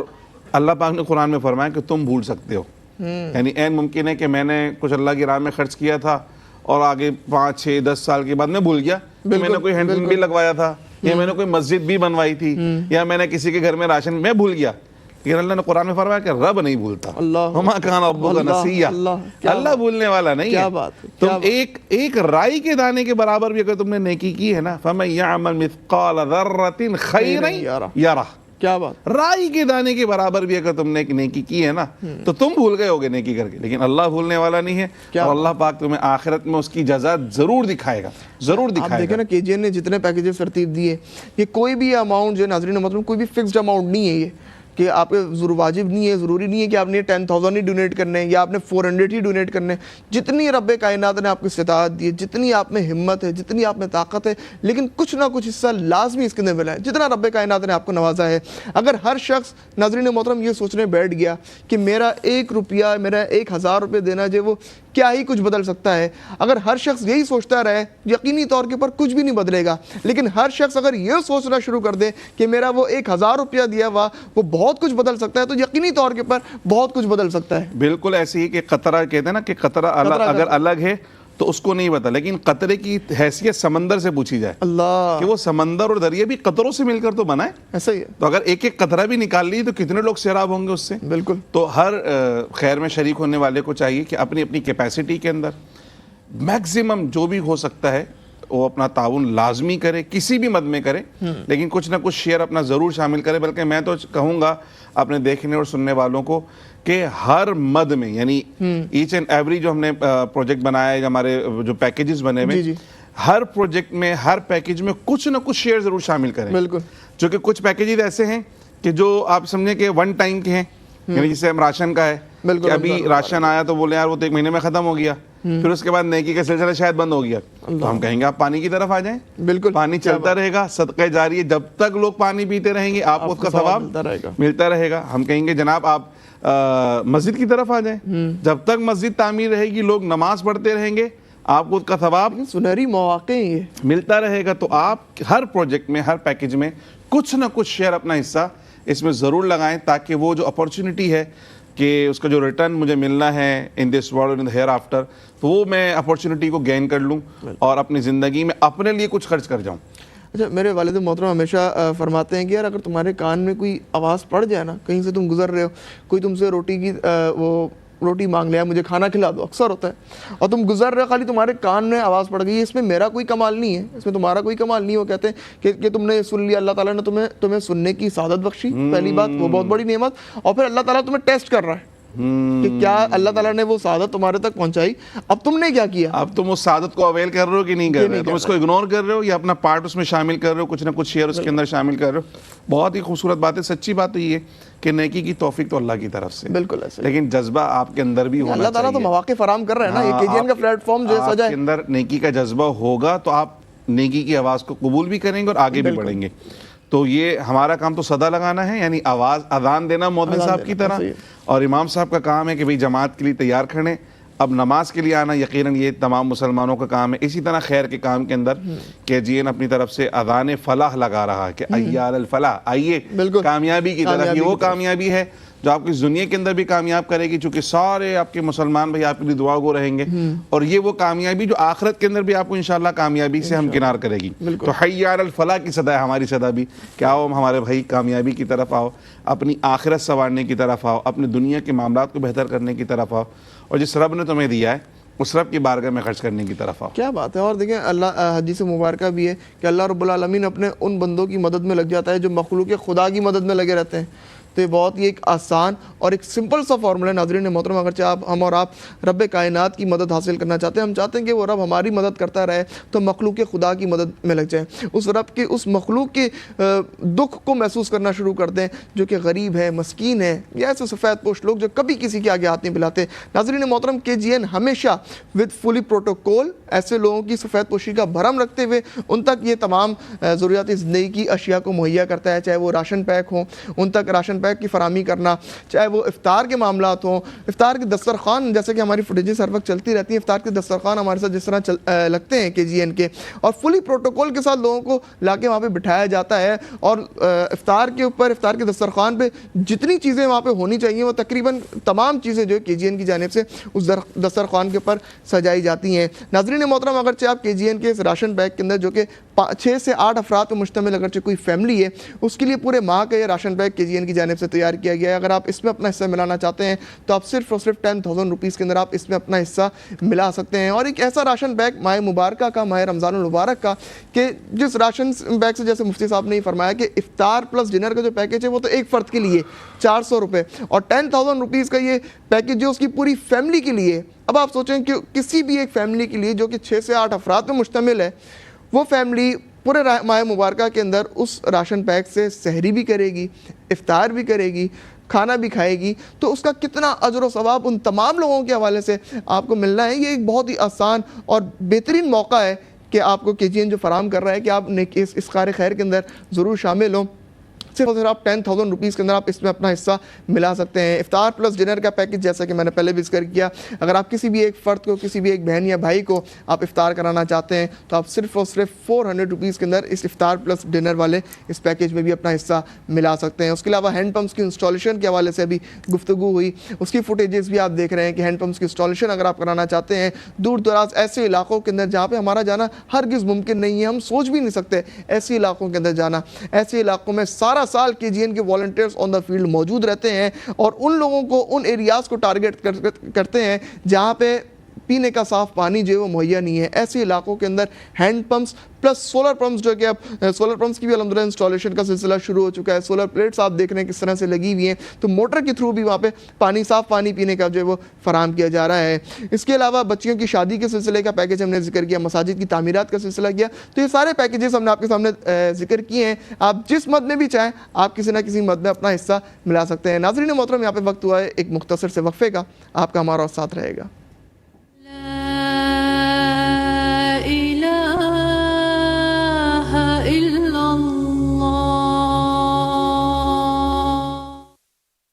اللہ پاک نے قرآن میں فرمایا کہ تم بھول سکتے ہو، یعنی عین ممکن ہے کہ میں نے کچھ اللہ کی راہ میں خرچ کیا تھا اور آگے 5 6 10 سال کے بعد میں بھول گیا کہ میں نے کوئی ہینڈ پمپ بھی لگوایا تھا، یا میں نے کوئی مسجد بھی بنوائی تھی، یا میں نے کسی کے گھر میں راشن، میں بھول گیا. لیکن اللہ نے قرآن میں فرمایا کہ رب نہیں بھولتا، وما کان ربک نسیا، اللہ بھولنے والا نہیں ہے. تم ایک رائی کے دانے کے برابر بھی اگر تم نے نیکی کی ہے نا، فمن یعمل مثقال ذرۃ خیرا یرہ، کیا بات، رائی کے دانے کے برابر بھی اگر تم نے نیکی کی ہے نا تو تم بھول گئے ہوگے نیکی کر کے، لیکن اللہ بھولنے والا نہیں ہے. اور اللہ پاک تمہیں آخرت میں اس کی جزا ضرور دکھائے گا، ضرور دکھائے گا. آپ دیکھیں نا کے جی این نے جتنے پیکیجز ترتیب دیے، یہ کوئی بھی اماؤنٹ جو ناظرین مطلب کوئی بھی فکسڈ اماؤنٹ نہیں ہے، یہ کہ آپ کے واجب نہیں ہے، ضروری نہیں ہے کہ آپ نے 10,000 ہی ڈونیٹ کرنے ہیں یا آپ نے 400 ہی ڈونیٹ کرنے ہیں. جتنی رب کائنات نے آپ کو استطاعت دی ہے، جتنی آپ میں ہمت ہے، جتنی آپ میں طاقت ہے، لیکن کچھ نہ کچھ حصہ لازمی اس کے اندر ملا ہے جتنا رب کائنات نے آپ کو نوازا ہے. اگر ہر شخص ناظرین محترم یہ سوچنے بیٹھ گیا کہ میرا 1 روپیہ، میرا 1,000 روپے دینا جو وہ کیا ہی کچھ بدل سکتا ہے، اگر ہر شخص یہی سوچتا رہے یقینی طور کے پر کچھ بھی نہیں بدلے گا. لیکن ہر شخص اگر یہ سوچنا شروع کر دے کہ میرا وہ 1,000 روپیہ دیا ہوا وہ بہت کچھ بدل سکتا ہے، تو یقینی طور کے پر بہت کچھ بدل سکتا ہے. بالکل ایسے ہی کہ قطرہ کہتے ہیں نا کہ قطرہ اگر الگ ہے تو اس کو نہیں پتا، لیکن قطرے کی حیثیت سمندر سے پوچھی جائے اللہ کہ وہ سمندر اور دریا بھی قطروں سے مل کر تو بنا ہے. ایسا ہی ہے. تو اگر ایک ایک قطرہ بھی نکال لی تو کتنے لوگ سیراب ہوں گے اس سے. بالکل. تو ہر خیر میں شریک ہونے والے کو چاہیے کہ اپنی اپنی کیپیسٹی کے اندر میکسیمم جو بھی ہو سکتا ہے وہ اپنا تعاون لازمی کرے، کسی بھی مد میں کرے، لیکن کچھ نہ کچھ شیئر اپنا ضرور شامل کرے. بلکہ میں تو کہوں گا اپنے دیکھنے اور سننے والوں کو کہ ہر مد میں، یعنی ایچ اینڈ ایوری جو ہم نے پروجیکٹ بنایا ہے، ہمارے جو پیکیجز بنے ہوئے، ہر پروجیکٹ میں، ہر پیکیج میں کچھ نہ کچھ شیئر ضرور شامل کریں. بالکل. چونکہ کچھ پیکیجز ایسے ہیں کہ جو آپ سمجھیں کہ ون ٹائم کے ہیں، یعنی جسے ہم راشن کا ہے کہ ابھی راشن آیا تو بولے یار وہ تو 1 مہینے میں ختم ہو گیا، پھر اس کے بعد نیکی کا سلسلہ شاید بند ہو گیا تو ہم کہیں گے آپ پانی کی طرف آ جائیں. بالکل پانی چلتا رہے گا, صدقہ جاری ہے, جب تک لوگ پانی پیتے رہیں گے آپ کو اس کا ثواب ملتا رہے گا. ہم کہیں گے جناب آپ مسجد کی طرف آ جائیں, جب تک مسجد تعمیر رہے گی لوگ نماز پڑھتے رہیں گے آپ کو اس کا ثواب سنہری مواقع یہ ملتا رہے گا. تو آپ ہر پروجیکٹ میں, ہر پیکج میں کچھ نہ کچھ شیئر, اپنا حصہ اس میں ضرور لگائیں تاکہ وہ جو اپورچونٹی ہے کہ اس کا جو ریٹرن مجھے ملنا ہے in this world in hereafter, تو وہ میں اپورچونٹی کو گین کر لوں اور اپنی زندگی میں اپنے لیے کچھ خرچ کر جاؤں. اچھا, میرے والد محترم ہمیشہ فرماتے ہیں کہ یار اگر تمہارے کان میں کوئی آواز پڑ جائے نا, کہیں سے تم گزر رہے ہو, کوئی تم سے روٹی کی وہ روٹی مانگ لیا, مجھے کھانا کھلا دو, اکثر ہوتا ہے, اور تم گزر رہے خالی تمہارے کان میں آواز پڑ گئی, اس میں میرا کوئی کمال نہیں ہے, اس میں تمہارا کوئی کمال نہیں ہے. وہ کہتے ہیں کہ تم نے سن لیا, اللہ تعالیٰ نے تمہیں سننے کی سعادت بخشی, پہلی بات وہ بہت بڑی نعمت, اور پھر اللہ تعالیٰ تمہیں ٹیسٹ کر رہا ہے کہ کیا اللہ تعالیٰ نے وہ سعادت تمہارے تک پہنچائی, اب تم نے کیا کیا, اب تم اس سعادت کو اویل کر رہے ہو کہ نہیں کر رہے ہو, تم اس کو اگنور کر رہے ہو یا اپنا پارٹ اس میں شامل کر رہے ہو, کچھ نہ کچھ شیئر اس کے اندر شامل کر رہے ہو. بہت ہی خوبصورت بات ہے. سچی بات تو یہ ہے کہ نیکی کی توفیق تو اللہ کی طرف سے, بالکل ایسے, لیکن جذبہ آپ کے اندر بھی ہونا چاہیے. اللہ تعالیٰ تو مواقع فراہم کر رہے ہیں نا, یہ KGN کا پلیٹ فارم جو سجا آپ کے اندر نیکی کا جذبہ ہوگا تو آپ نیکی کی آواز کو قبول بھی کریں گے اور آگے بھی بڑھیں گے. تو یہ ہمارا کام تو صدا لگانا ہے, یعنی آواز اذان دینا مؤذن صاحب کی طرح, اور امام صاحب کا کام ہے کہ بھئی جماعت کے لیے تیار کھڑیں. اب نماز کے لیے آنا یقیناً یہ تمام مسلمانوں کا کام ہے. اسی طرح خیر کے کام کے اندر KGN اپنی طرف سے اذان فلاح لگا رہا ہے کہ ایال الفلاح, آئیے کامیابی کی طرف. یہ وہ کامیابی ہے جو آپ کی اس دنیا کے اندر بھی کامیاب کرے گی, چونکہ سارے آپ کے مسلمان بھائی آپ کے لیے دعا گو رہیں گے, اور یہ وہ کامیابی جو آخرت کے اندر بھی آپ کو انشاءاللہ کامیابی سے ہمکنار کرے گی. تو حی علی الفلاح کی صدا ہے ہماری صدا بھی, کہ آؤ ہمارے بھائی کامیابی کی طرف آؤ, اپنی آخرت سنوارنے کی طرف آؤ, اپنے دنیا کے معاملات کو بہتر کرنے کی طرف آؤ, اور جس رب نے تمہیں دیا ہے اس رب کی بارگاہ میں خرچ کرنے کی طرف آؤ. کیا بات ہے. اور دیکھیں اللہ حدیث مبارکہ بھی ہے کہ اللہ رب العالمین اپنے ان بندوں کی مدد میں لگ جاتا ہے جو مخلوق خدا کی مدد میں لگے رہتے ہیں. تو یہ بہت ہی ایک آسان اور ایک سمپل سا فارمولا ہے. ناظرین محترم, اگرچہ ہم اور آپ رب کائنات کی مدد حاصل کرنا چاہتے ہیں, ہم چاہتے ہیں کہ وہ رب ہماری مدد کرتا رہے, تو مخلوق خدا کی مدد میں لگ جائیں, اس رب کے اس مخلوق کے دکھ کو محسوس کرنا شروع کر دیں جو کہ غریب ہے, مسکین ہے, یا ایسے سفید پوش لوگ جو کبھی کسی کے آگے ہاتھ نہیں پھیلاتے. ناظرین محترم, KGN ہمیشہ وتھ فلی پروٹوکول ایسے لوگوں کی سفید پوشی کا بھرم رکھتے ہوئے ان تک یہ تمام ضروریاتی زندگی کی اشیاء کو مہیا کرتا ہے, چاہے وہ راشن پیک ہوں, ان تک راشن پیک کی فراہمی کرنا, چاہے وہ افطار کے معاملات ہوں, افطار کے دسترخوان, جیسے کہ ہماری فوٹیجز ہر وقت چلتی رہتی ہیں, افطار کے دسترخوان ہمارے ساتھ جس طرح لگتے ہیں KGN کے, اور فلی پروٹوکول کے ساتھ لوگوں کو لا کے وہاں پہ بٹھایا جاتا ہے, اور افطار کے اوپر, افطار کے دسترخوان پہ جتنی چیزیں وہاں پہ ہونی چاہیے وہ تقریباً تمام چیزیں جو KGN کی جانب سے اس دسترخوان کے اوپر سجائی جاتی ہیں. ناظرین محترم, اگرچہ آپ KGN کے اس راشن بیگ کے اندر جو کہ 6 سے 8 افراد پر مشتمل اگرچہ کوئی فیملی ہے, اس کے لیے پورے ماہ کا یہ راشن بیگ KGN کی جانب سے تیار کیا گیا ہے. اگر آپ اس میں اپنا حصہ ملانا چاہتے ہیں تو آپ صرف اور صرف 10,000 روپیز کے اندر آپ اس میں اپنا حصہ ملا سکتے ہیں. اور ایک ایسا راشن بیگ ماہ مبارکہ کا, ماہ رمضان المبارک کا, کہ جس راشن بیگ سے جیسے مفتی صاحب نے فرمایا کہ افطار پلس ڈنر کا جو پیکج ہے وہ تو ایک فرد کے لیے 400 روپے, اور 10,000 روپیز کا یہ پیکج جو اس کی پوری فیملی کے لیے. اب آپ سوچیں کہ کسی بھی ایک فیملی کے لیے جو کہ 6 سے 8 افراد پہ مشتمل ہے, وہ فیملی پورے ماہ مبارکہ کے اندر اس راشن پیک سے سحری بھی کرے گی, افطار بھی کرے گی, کھانا بھی کھائے گی, تو اس کا کتنا اجر و ثواب ان تمام لوگوں کے حوالے سے آپ کو ملنا ہے. یہ ایک بہت ہی آسان اور بہترین موقع ہے کہ آپ کو KGN جو فراہم کر رہا ہے کہ آپ اس کار خیر کے اندر ضرور شامل ہوں. صرف اور صرف آپ 10,000 روپیز کے اندر آپ اس میں اپنا حصہ ملا سکتے ہیں. افطار پلس ڈنر کا پیکج, جیسا کہ میں نے پہلے بھی ذکر کیا, اگر آپ کسی بھی ایک فرد کو, کسی بھی ایک بہن یا بھائی کو آپ افطار کرانا چاہتے ہیں تو آپ صرف اور صرف 400 روپیز کے اندر اس افطار پلس ڈنر والے اس پیکج میں بھی اپنا حصہ ملا سکتے ہیں. اس کے علاوہ ہینڈ پمپس کی انسٹالیشن کے حوالے سے بھی گفتگو ہوئی, اس کی فوٹیجز بھی آپ دیکھ رہے ہیں کہ ہینڈ پمپس کی انسٹالیشن اگر آپ کرانا چاہتے ہیں دور دراز ایسے علاقوں کے اندر جہاں پہ ہمارا جانا ہرگز ممکن نہیں ہے, ہم سوچ بھی نہیں سکتے ایسے علاقوں کے اندر جانا, ایسے علاقوں میں سارا سال KGN کے والنٹیئرز آن دا فیلڈ موجود رہتے ہیں اور ان لوگوں کو, ان ایریاز کو ٹارگٹ کرتے ہیں جہاں پہ پینے کا صاف پانی جو ہے وہ مہیا نہیں ہے. ایسے علاقوں کے اندر hand pumps plus solar pumps جو کہ اب سولر پمپس کی بھی الحمدللہ انسٹالیشن کا سلسلہ شروع ہو چکا ہے. سولر پلیٹس آپ دیکھ رہے ہیں کس طرح سے لگی ہوئی ہیں, تو موٹر کے تھرو بھی وہاں پہ پانی, صاف پانی پینے کا جو ہے وہ فراہم کیا جا رہا ہے. اس کے علاوہ بچیوں کی شادی کے سلسلے کا پیکج ہم نے ذکر کیا, مساجد کی تعمیرات کا سلسلہ کیا. تو یہ سارے پیکیجز ہم نے آپ کے سامنے ذکر کیے ہیں. آپ جس مد میں بھی چاہیں آپ کسی نہ کسی مد میں اپنا حصہ ملا سکتے ہیں. ناظرین محترم, یہاں پہ وقت ہوا ہے ایک مختصر سے وقفے کا, آپ کا ہمارا ساتھ رہے گا.